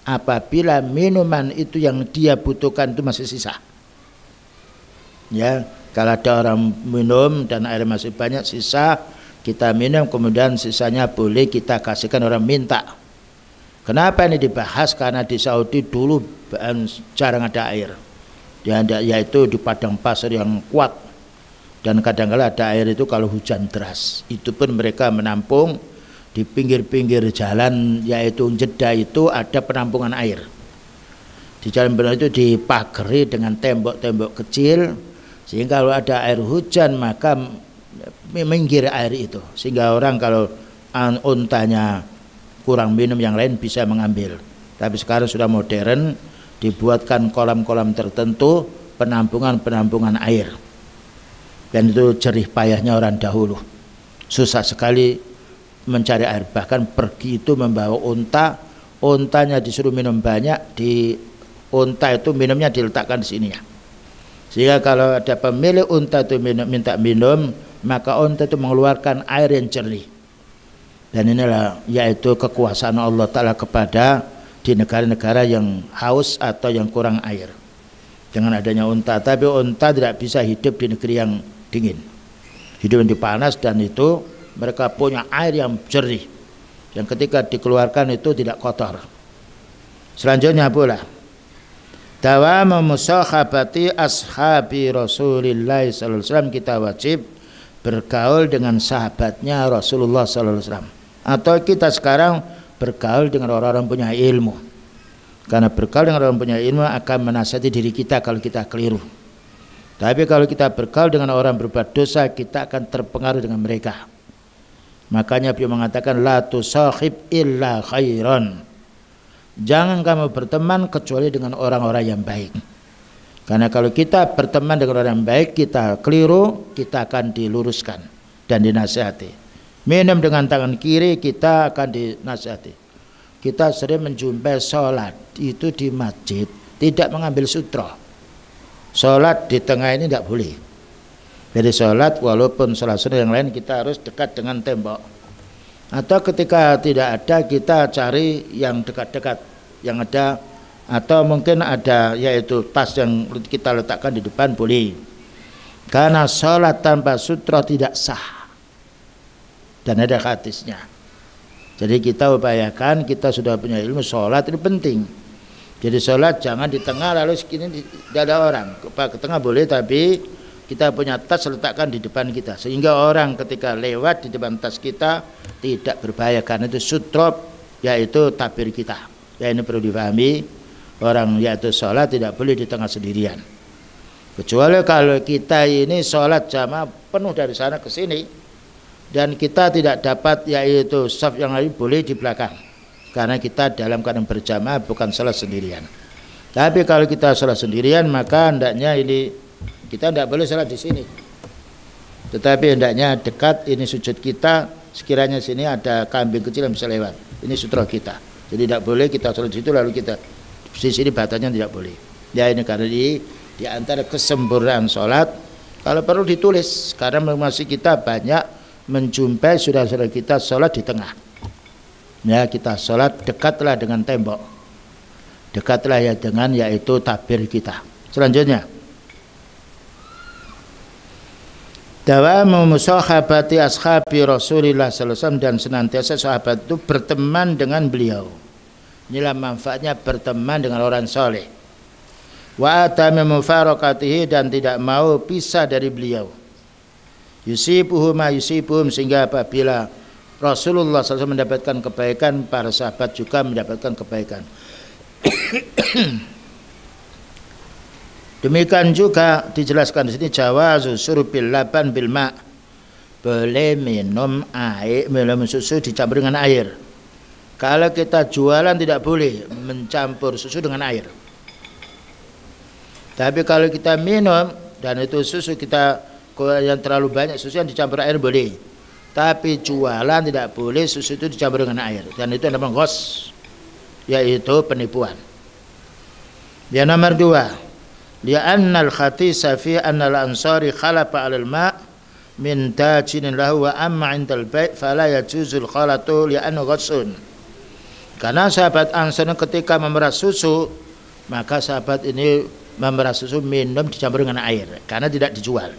apabila minuman itu yang dia butuhkan itu masih sisa. Ya, kalau ada orang minum dan air masih banyak sisa, kita minum, kemudian sisanya boleh kita kasihkan orang minta. Kenapa ini dibahas? Karena di Saudi dulu jarang ada air, yaitu di padang pasir yang kuat, dan kadang-kala ada air itu kalau hujan deras. Itu pun mereka menampung di pinggir-pinggir jalan, yaitu Jeddah itu ada penampungan air. Di jalan benar itu dipagari dengan tembok-tembok kecil, sehingga kalau ada air hujan maka minggir air itu, sehingga orang kalau untanya kurang minum yang lain bisa mengambil. Tapi sekarang sudah modern, dibuatkan kolam-kolam tertentu penampungan air, dan itu jerih payahnya orang dahulu, susah sekali mencari air, bahkan pergi itu membawa untanya disuruh minum banyak, di unta itu minumnya diletakkan di sininya, sehingga kalau ada pemilik unta itu minta minum, maka unta itu mengeluarkan air yang jernih. Dan inilah yaitu kekuasaan Allah Ta'ala kepada di negara-negara yang haus atau yang kurang air dengan adanya unta. Tapi unta tidak bisa hidup di negeri yang dingin, hidup di panas, dan itu mereka punya air yang jernih yang ketika dikeluarkan itu tidak kotor. Selanjutnya pula dawamu musahabati ashabi Rasulillah sallallahu alaihi wasallam, kita wajib bergaul dengan sahabatnya Rasulullah sallallahu alaihi wasallam, atau kita sekarang bergaul dengan orang-orang punya ilmu, karena bergaul dengan orang punya ilmu akan menasihati diri kita kalau kita keliru. Tapi kalau kita bergaul dengan orang berbuat dosa, kita akan terpengaruh dengan mereka. Makanya beliau mengatakan la tusahib illa khairan, jangan kamu berteman kecuali dengan orang-orang yang baik. Karena kalau kita berteman dengan orang yang baik, kita keliru, kita akan diluruskan dan dinasihati. Minum dengan tangan kiri, kita akan dinasihati. Kita sering menjumpai sholat itu di masjid tidak mengambil sutra. Sholat di tengah ini tidak boleh. Jadi sholat walaupun sholat sunnah yang lain kita harus dekat dengan tembok. Atau ketika tidak ada, kita cari yang dekat-dekat yang ada, atau mungkin ada yaitu tas yang kita letakkan di depan boleh. Karena sholat tanpa sutra tidak sah, dan ada hadisnya. Jadi kita upayakan, kita sudah punya ilmu sholat itu penting. Jadi sholat jangan di tengah lalu segini tidak ada orang. Ke tengah boleh, tapi kita punya tas letakkan di depan kita, sehingga orang ketika lewat di depan tas kita tidak berbahaya, karena itu sutra, yaitu tabir kita. Ya, ini perlu dipahami, orang yaitu sholat tidak boleh di tengah sendirian, kecuali kalau kita ini sholat jamaah penuh dari sana ke sini dan kita tidak dapat yaitu saf yang lain, boleh di belakang, karena kita dalam keadaan berjamaah bukan sholat sendirian. Tapi kalau kita sholat sendirian, maka hendaknya ini kita tidak boleh sholat di sini, tetapi hendaknya dekat ini sujud kita, sekiranya sini ada kambing kecil yang bisa lewat, ini sutra kita. Jadi tidak boleh kita sholat di situ lalu kita di sini, batasnya tidak boleh. Ya, ini karena di antara kesempurnaan sholat, kalau perlu ditulis, karena masih kita banyak menjumpai saudara-saudara kita sholat di tengah. Ya, kita sholat dekatlah dengan tembok, dekatlah ya dengan yaitu tabir kita. Selanjutnya dawamu musahabati ashabi Rasulillah sallallahu alaihi wasallam, dan senantiasa sahabat itu berteman dengan beliau. Inilah manfaatnya berteman dengan orang soleh. Wa atami mufarakatihi, dan tidak mau pisah dari beliau. Yusibuhum ma yusibuhum, sehingga apabila Rasulullah SAW mendapatkan kebaikan, para sahabat juga mendapatkan kebaikan. Demikian juga dijelaskan di sini jawazu surbil laban bil ma, boleh minum susu dicampur dengan air. Kalau kita jualan tidak boleh mencampur susu dengan air. Tapi kalau kita minum dan itu susu kita yang terlalu banyak susu yang dicampur air boleh. Tapi jualan tidak boleh susu itu dicampur dengan air. Dan itu namanya ghos, yaitu penipuan. Yang nomor 2, li'anna al-khatisa fi anna al-ansari khalafa 'ala al-ma' min tajinin lahu wa amma 'inda al-bai' fala yajuzul khalatu li'anna ghassun. Karena sahabat Ansar ketika memerah susu, maka sahabat ini memerah susu minum dicampur dengan air karena tidak dijual.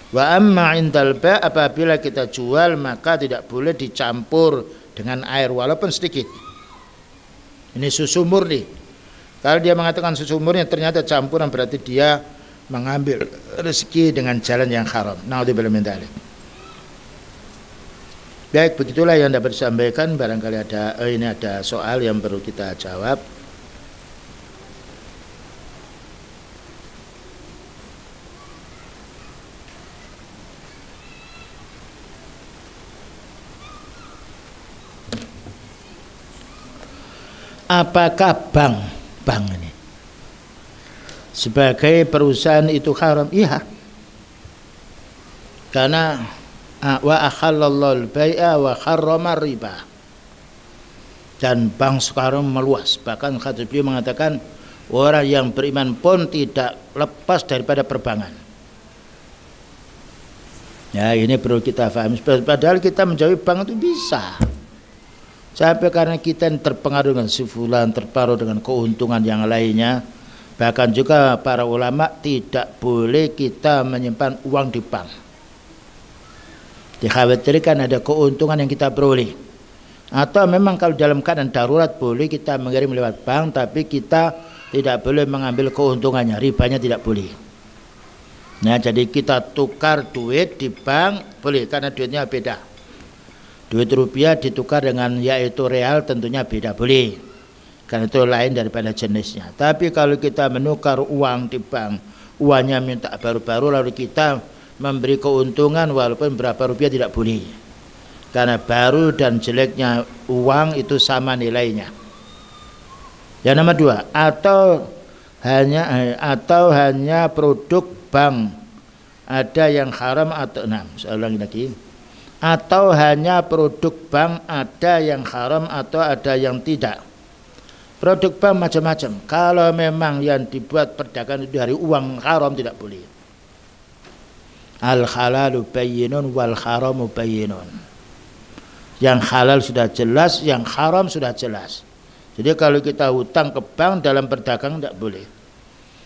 Wa amma 'indal bai' apabila kita jual maka tidak boleh dicampur dengan air walaupun sedikit. Ini susu murni. Kalau dia mengatakan susu murni ternyata campuran berarti dia mengambil rezeki dengan jalan yang haram. Naudzubillah min dzalik. Baik, begitulah yang dapat disampaikan. Barangkali ada soal yang perlu kita jawab. Apakah bank ini sebagai perusahaan itu haram? Iya. Karena wa akhallallahu al-bai'a wa harrama riba. Dan bank sekarang meluas. Bahkan hadis beliau mengatakan orang yang beriman pun tidak lepas daripada perbankan. Ya, ini perlu kita pahami. Padahal kita menjauhi bank itu bisa. Sampai karena kita terpengaruh dengan sifulan, terpengaruh dengan keuntungan yang lainnya. Bahkan juga para ulama tidak boleh kita menyimpan uang di bank. Dikhawatirkan ada keuntungan yang kita peroleh. Atau memang kalau dalam keadaan darurat boleh kita mengirim lewat bank, tapi kita tidak boleh mengambil keuntungannya, ribanya tidak boleh. Nah, jadi kita tukar duit di bank boleh karena duitnya beda. Duit rupiah ditukar dengan yaitu real tentunya beda, boleh. Karena itu lain daripada jenisnya. Tapi kalau kita menukar uang di bank, uangnya minta baru-baru lalu kita memberi keuntungan walaupun berapa rupiah tidak boleh. Karena baru dan jeleknya uang itu sama nilainya. Yang nomor 2, atau hanya produk bank ada yang haram atau saya ulangi lagi. Atau hanya produk bank ada yang haram atau ada yang tidak. Produk bank macam-macam. Kalau memang yang dibuat perdagangan itu dari uang haram tidak boleh. Al halalu bayyinun wal haramu bayyinun. Yang halal sudah jelas, yang haram sudah jelas. Jadi kalau kita hutang ke bank dalam perdagangan tidak boleh.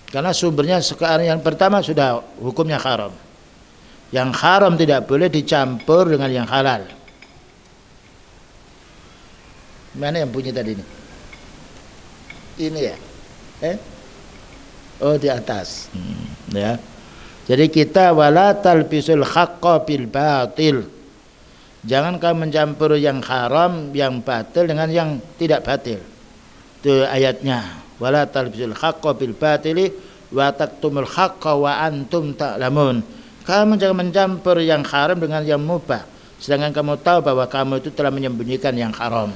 Karena sumbernya sekarang yang pertama sudah hukumnya haram. Yang haram tidak boleh dicampur dengan yang halal. Mana yang bunyi tadi ini? Ini ya? Oh, di atas. Ya. Jadi kita wala talbisul haqqa bil batil. Jangan kamu mencampur yang haram, yang batil dengan yang tidak batil. Itu ayatnya. Wala talbisul haqqa bil batili wa taktumul haqqa wa antum ta'lamun. Kamu jangan mencampur yang haram dengan yang mubah, sedangkan kamu tahu bahwa kamu itu telah menyembunyikan yang haram.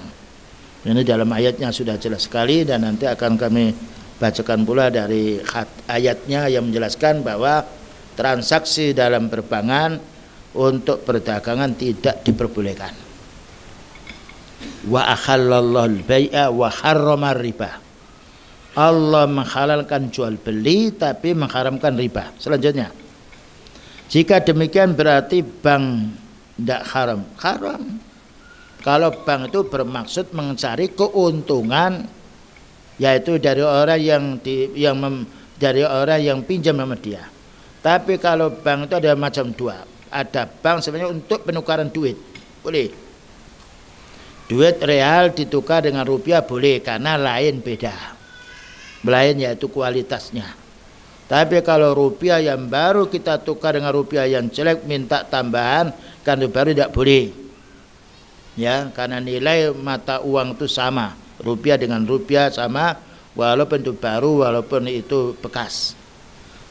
Ini dalam ayatnya sudah jelas sekali, dan nanti akan kami bacakan pula dari ayatnya yang menjelaskan bahwa transaksi dalam perbankan untuk perdagangan tidak diperbolehkan. Wa akhallallahu al-bai'a wa harrama riba. Allah menghalalkan jual beli tapi mengharamkan riba. Selanjutnya, jika demikian berarti bank tidak haram. Haram. Kalau bank itu bermaksud mencari keuntungan, yaitu dari orang yang pinjam sama dia. Tapi kalau bank itu ada macam dua. Ada bank sebenarnya untuk penukaran duit, boleh. Duit real ditukar dengan rupiah boleh, karena lain beda. Lain yaitu kualitasnya. Tapi kalau rupiah yang baru kita tukar dengan rupiah yang jelek minta tambahan, kan itu baru tidak boleh. Ya, karena nilai mata uang itu sama, rupiah dengan rupiah sama, walaupun itu baru, walaupun itu bekas.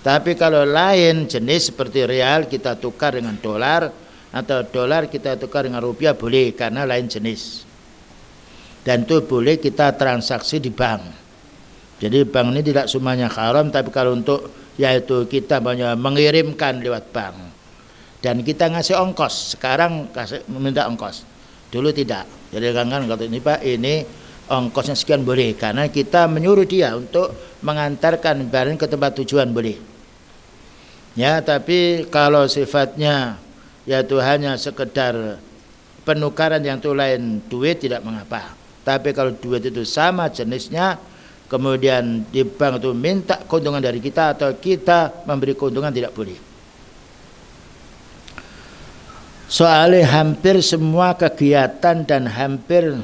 Tapi kalau lain jenis seperti real kita tukar dengan dolar, atau dolar kita tukar dengan rupiah boleh karena lain jenis. Dan itu boleh kita transaksi di bank. Jadi bank ini tidak semuanya haram, tapi kalau untuk yaitu kita mengirimkan lewat bank dan kita ngasih ongkos, sekarang meminta ongkos, dulu tidak. Jadi kan kata ini Pak, ini ongkosnya sekian boleh karena kita menyuruh dia untuk mengantarkan barang ke tempat tujuan boleh. Ya, tapi kalau sifatnya yaitu hanya sekedar penukaran yang itu lain duit tidak mengapa. Tapi kalau duit itu sama jenisnya, kemudian di bank itu minta keuntungan dari kita atau kita memberi keuntungan, tidak boleh. Soalnya hampir semua kegiatan dan hampir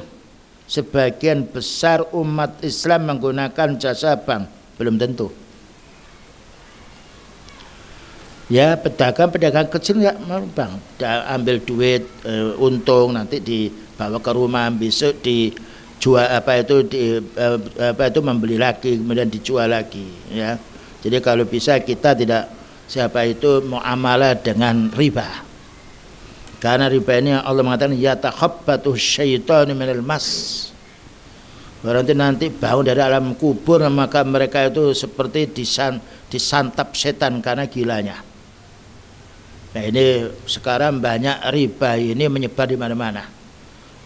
sebagian besar umat Islam menggunakan jasa bank, belum tentu. Ya, pedagang kecil ya bang, ambil duit untung nanti dibawa ke rumah, besok dijual membeli lagi kemudian dijual lagi ya. Jadi kalau bisa kita tidak muamalah dengan riba. Karena riba ini Allah mengatakan yatakhabbatu syaitanu minal mas. Berarti nanti bangun dari alam kubur maka mereka itu seperti disantap setan karena gilanya. Nah ini sekarang banyak riba ini menyebar di mana-mana,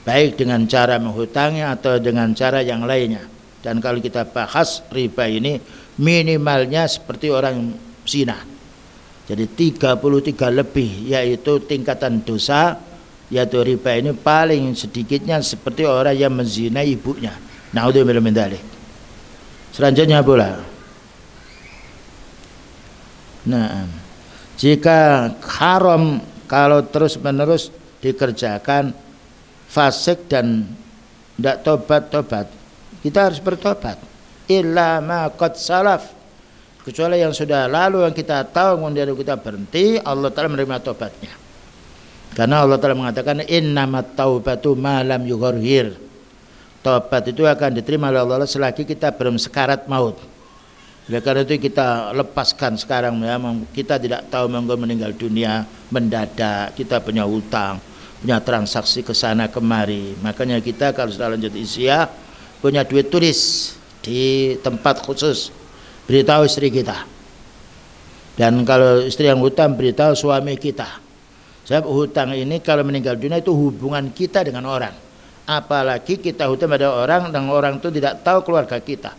baik dengan cara menghutangnya atau dengan cara yang lainnya. Dan kalau kita bahas riba ini minimalnya seperti orang zina, jadi 33 lebih yaitu tingkatan dosa, yaitu riba ini paling sedikitnya seperti orang yang menzinai ibunya. Naudzubillah min dzalik. Selanjutnya pula, nah jika haram kalau terus-menerus dikerjakan fasik dan tidak tobat-tobat, kita harus bertobat. Illa ma qad salaf, kecuali yang sudah lalu yang kita tahu kemudian kita berhenti, Allah Ta'ala menerima tobatnya. Karena Allah Ta'ala mengatakan innamat taubatu ma lam yugharhir. Tobat itu akan diterima oleh Allah selagi kita belum sekarat maut. Oleh karena itu kita lepaskan sekarang ya, kita tidak tahu meninggal dunia mendadak, kita punya hutang, punya transaksi ke sana kemari. Makanya kita kalau sudah lanjut usia punya duit tulis di tempat khusus, beritahu istri kita. Dan kalau istri yang hutang beritahu suami kita. Sebab hutang ini kalau meninggal dunia itu hubungan kita dengan orang. Apalagi kita hutang pada orang dan orang itu tidak tahu keluarga kita.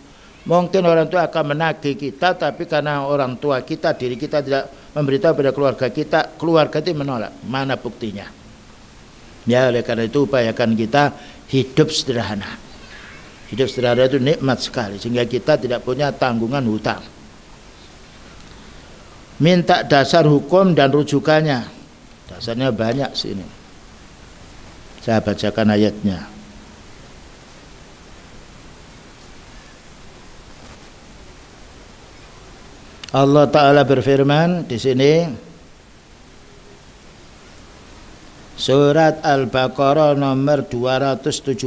Mungkin orang tua akan menagih kita, tapi karena orang tua kita, diri kita tidak memberitahu pada keluarga kita, keluarga itu menolak. Mana buktinya? Ya, oleh karena itu upayakan kita hidup sederhana. Hidup sederhana itu nikmat sekali, sehingga kita tidak punya tanggungan hutang. Minta dasar hukum dan rujukannya. Dasarnya banyak sini. Saya bacakan ayatnya. Allah Ta'ala berfirman di sini surat Al-Baqarah nomor 270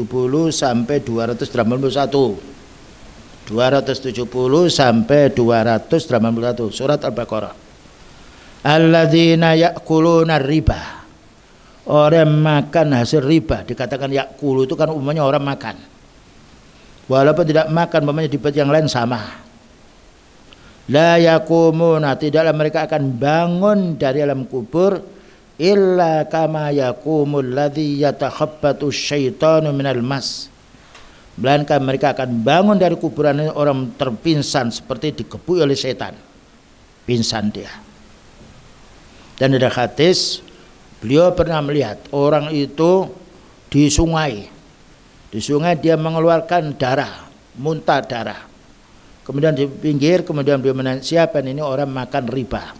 sampai 281. 270 sampai 281 surat Al-Baqarah. Alladzina ya'kuluna riba. Orang makan hasil riba, dikatakan ya'kulu itu kan umumnya orang makan. Walaupun tidak makan, umumnya di bait yang lain sama. La yakumuna, tidaklah mereka akan bangun dari alam kubur illa kama yakumul ladzi yatakhabbatu syaitanu minal mas. Melainkan mereka akan bangun dari kuburan ini orang terpingsan seperti dikepui oleh setan. Pingsan dia. Dan ada hadis beliau pernah melihat orang itu di sungai. Di sungai dia mengeluarkan darah, muntah darah. Kemudian di pinggir, kemudian dia menanya, siapa ini orang makan riba.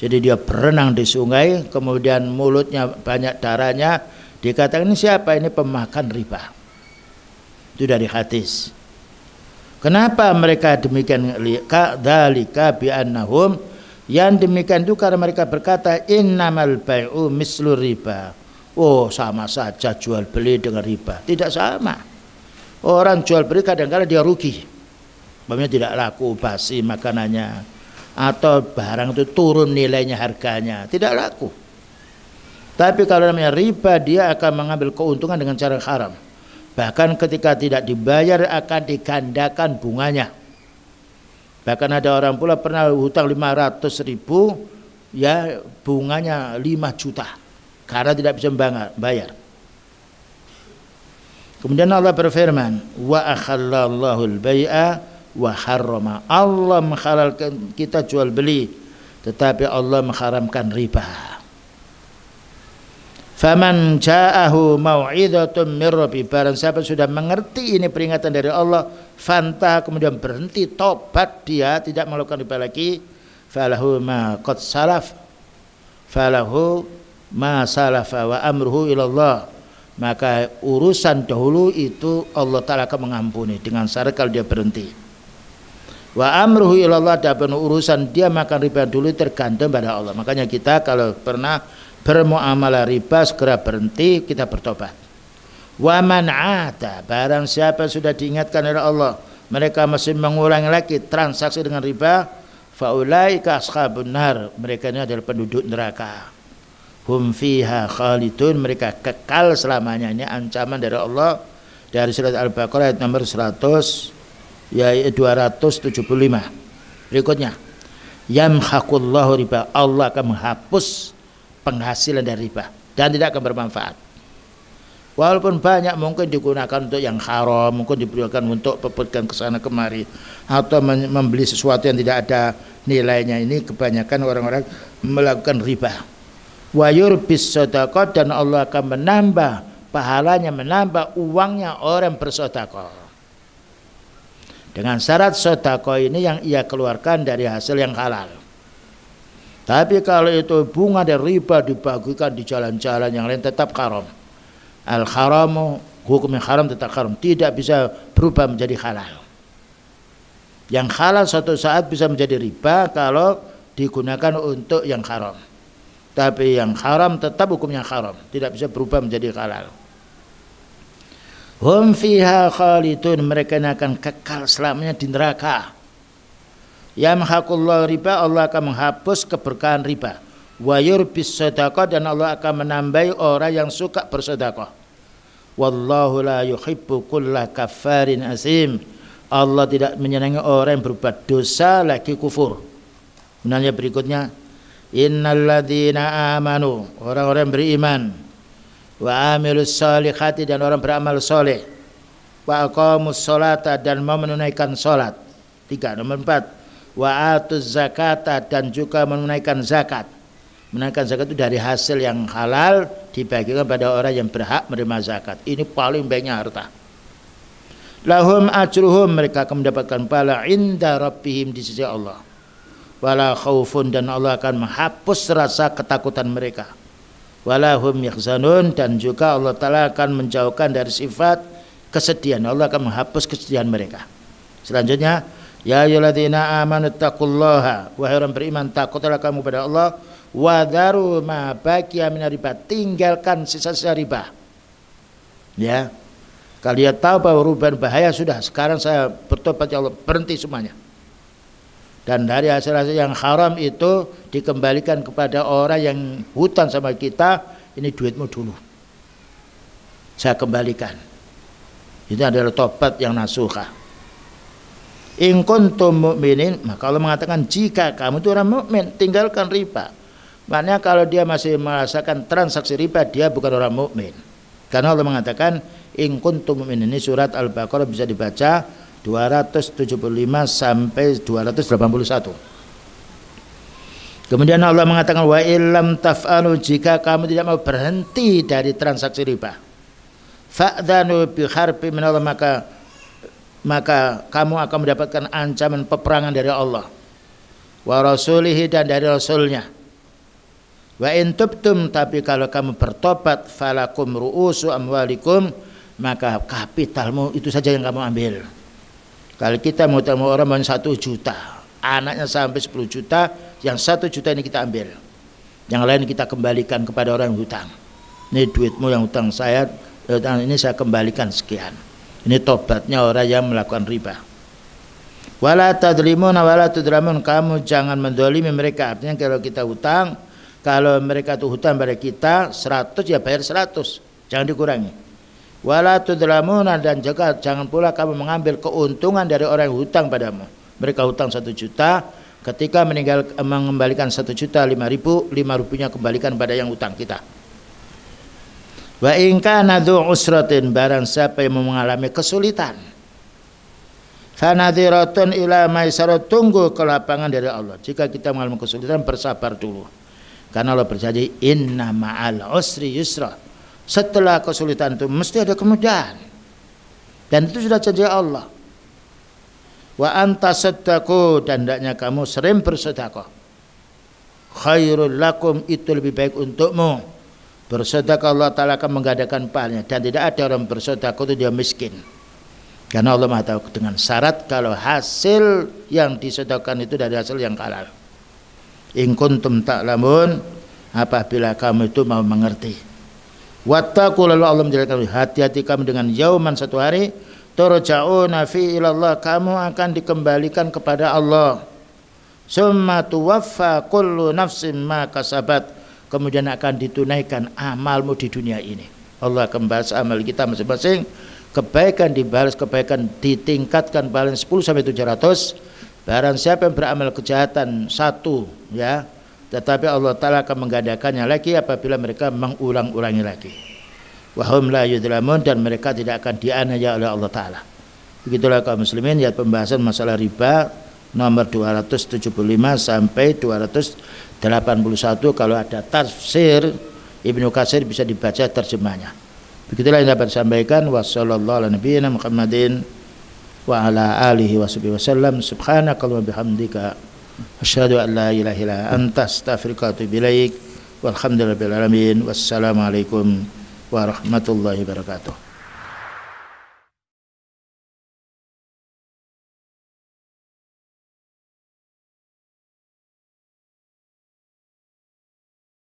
Jadi dia berenang di sungai, kemudian mulutnya banyak darahnya. Dikatakan ini siapa? Ini pemakan riba. Itu dari hadis. Kenapa mereka demikian? Kadzalika bi'annahum, yang demikian itu karena mereka berkata innamal bai'u mislur riba. Oh, sama saja jual beli dengan riba. Tidak sama. Orang jual beli kadang-kadang dia rugi. Umpamanya tidak laku, basi makanannya, atau barang itu turun nilainya, harganya tidak laku. Tapi kalau namanya riba, dia akan mengambil keuntungan dengan cara haram. Bahkan ketika tidak dibayar akan digandakan bunganya. Bahkan ada orang pula pernah hutang 500.000, ya bunganya 5 juta karena tidak bisa bayar. Kemudian Allah berfirman, wa akhallallahu al-bai'a wa harrama. Allah menghalalkan kita jual beli, tetapi Allah mengharamkan riba. Faman ja'ahu mau'izatun min rabbi, barang siapa sudah mengerti ini peringatan dari Allah, fantah, kemudian berhenti, tobat, dia tidak melakukan riba lagi, falahu ma qad salaf, falahu ma salafa wa amruhu ilallah, maka urusan dahulu itu Allah Ta'ala akan mengampuni dengan syarat kalau dia berhenti. Wa amruhu ilallah, dan urusan dia makan riba dulu tergantung pada Allah. Makanya kita kalau pernah bermuamalah riba segera berhenti, kita bertobat. Wa man 'ada, barang siapa sudah diingatkan oleh Allah mereka masih mengulangi lagi transaksi dengan riba, faulaika ashabun nar, mereka ini adalah penduduk neraka. Hum fiha khalidun, mereka kekal selamanya. Ini ancaman dari Allah dari surat Al-Baqarah ayat nomor 275. Berikutnya, yamhaqullahu riba, Allah akan menghapus penghasilan dari riba dan tidak akan bermanfaat. Walaupun banyak mungkin digunakan untuk yang haram, mungkin digunakan untuk pepekan ke sana kemari atau membeli sesuatu yang tidak ada nilainya. Ini kebanyakan orang-orang melakukan riba. Wa yurbis shadaqah, dan Allah akan menambah pahalanya, menambah uangnya orang bersedekah. Dengan syarat sedekah ini yang ia keluarkan dari hasil yang halal. Tapi kalau itu bunga dan riba dibagikan di jalan-jalan yang lain, tetap haram. Al-haramu, hukumnya haram tetap haram, tidak bisa berubah menjadi halal. Yang halal suatu saat bisa menjadi riba kalau digunakan untuk yang haram. Tapi yang haram tetap hukumnya haram, tidak bisa berubah menjadi halal. Hum fiha khalidun, mereka akan kekal selamanya di neraka. Yamhaqullahu riba, Allah akan menghapus keberkahan riba. Wa yurbis shadaqah, dan Allah akan menambahi orang yang suka bersedekah. Wallahu la yuhibbu kulla kaffarin asim, Allah tidak menyenangi orang yang berbuat dosa lagi kufur. Kemudian berikutnya, innalladzina amanu, orang-orang beriman, wa amilus solihati, dan orang beramal soleh, wa aqamus sholata, dan mau menunaikan salat. 3. Nomor 4, wa atuz zakata, dan juga menunaikan zakat. Menunaikan zakat itu dari hasil yang halal dibagikan pada orang yang berhak menerima zakat. Ini paling baiknya harta. Lahum ajruhum, mereka akan mendapatkan pahala inda rabbihim, di sisi Allah. Wala khaufun, dan Allah akan menghapus rasa ketakutan mereka. Wala hum yahzanun, dan juga Allah Ta'ala akan menjauhkan dari sifat kesedihan. Allah akan menghapus kesedihan mereka. Selanjutnya, ya ayyuhalladzina amanu taqullaha, wahai orang beriman, takutlah kamu pada Allah, wa dharu ma baqiya minar riba, tinggalkan sisa-sisa riba. Ya, kalian tahu bahwa riba bahaya, sudah, sekarang saya bertobat ya Allah, berhenti semuanya. Dan dari hasil-hasil yang haram itu dikembalikan kepada orang yang hutang sama kita, ini duitmu dulu, saya kembalikan. Itu adalah tobat yang nasuha. In kuntum mu'minin, maka Allah mengatakan jika kamu itu orang mukmin, tinggalkan riba. Maknanya kalau dia masih merasakan transaksi riba, dia bukan orang mukmin. Karena Allah mengatakan in kuntum mu'minin, ini surat Al-Baqarah bisa dibaca 275 sampai 281. Kemudian Allah mengatakan wa illam taf'alu, jika kamu tidak mau berhenti dari transaksi riba, fa'dhanu bi harbin min Allah, maka kamu akan mendapatkan ancaman peperangan dari Allah wa rasulihi, dan dari rasulnya. Wa in tubtum, tapi kalau kamu bertobat, falakum ru'usu amwalikum, maka kapitalmu itu saja yang kamu ambil. Kalau kita mau orang mau 1 juta, anaknya sampai 10 juta, yang 1 juta ini kita ambil, yang lain kita kembalikan kepada orang yang hutang. Ini duitmu yang hutang saya, ini saya kembalikan sekian. Ini tobatnya orang yang melakukan riba. Wala tadlimuna wala tudramun, kamu jangan mendolimi mereka. Artinya kalau kita hutang, Kalau mereka tuh hutang pada kita 100 ya bayar 100, jangan dikurangi. Wala tudlamuna, dan juga jangan pula kamu mengambil keuntungan dari orang yang hutang padamu. Mereka hutang 1 juta, ketika mengembalikan 1 juta 5.000, 5.000-nya kembalikan pada yang hutang kita. Wa in kana dzu usratin, barang siapa yang mengalami kesulitan, fanadhiratun ila maisarah, tunggu kelapangan dari Allah. Jika kita mengalami kesulitan, bersabar dulu. Karena Allah berjanji inna ma'al usri yusra. Setelah kesulitan itu mesti ada kemudahan. Dan itu sudah janji Allah. Wa anta saddaqu, dan hendaknya kamu sering bersedekah. Khairul lakum, itu lebih baik untukmu. Bersedekah Allah Ta'ala akan menggandakan pahalanya. Dan tidak ada orang bersedekah itu dia miskin. Karena Allah Maha tahu, dengan syarat kalau hasil yang disedekahkan itu dari hasil yang halal. In kuntum ta'lamun, apabila kamu itu mau mengerti. Wattaqu, lalu Allah menjelaskan, hati-hati kamu dengan yauman, satu hari, turja'una fi ilallah, kamu akan dikembalikan kepada Allah. Summa tuwaffa kullu nafsin ma kasabat, kemudian akan ditunaikan amalmu di dunia ini. Allah akan bahas amal kita masing-masing. Kebaikan dibalas kebaikan, ditingkatkan paling 10 sampai 700. Barang siapa yang beramal kejahatan 1, ya, tetapi Allah Ta'ala akan menggandakannya lagi apabila mereka mengulang-ulangi lagi. Wahum la yudlamun, dan mereka tidak akan dianiaya oleh Allah Ta'ala. Begitulah kaum muslimin, ya, pembahasan masalah riba nomor 275 sampai 281. Kalau ada tafsir Ibnu Katsir bisa dibaca terjemahnya. Begitulah yang dapat disampaikan. Wassallallahu ala nabiyina Muhammadin wa ala alihi wasallam. Subhanakallahumma bihamdika asyhadu an la ilaha illa anta astaghfiruka wa atubu ilaik. Walhamdulillahirabbil alamin. Wassalamualaikum warahmatullahi wabarakatuh.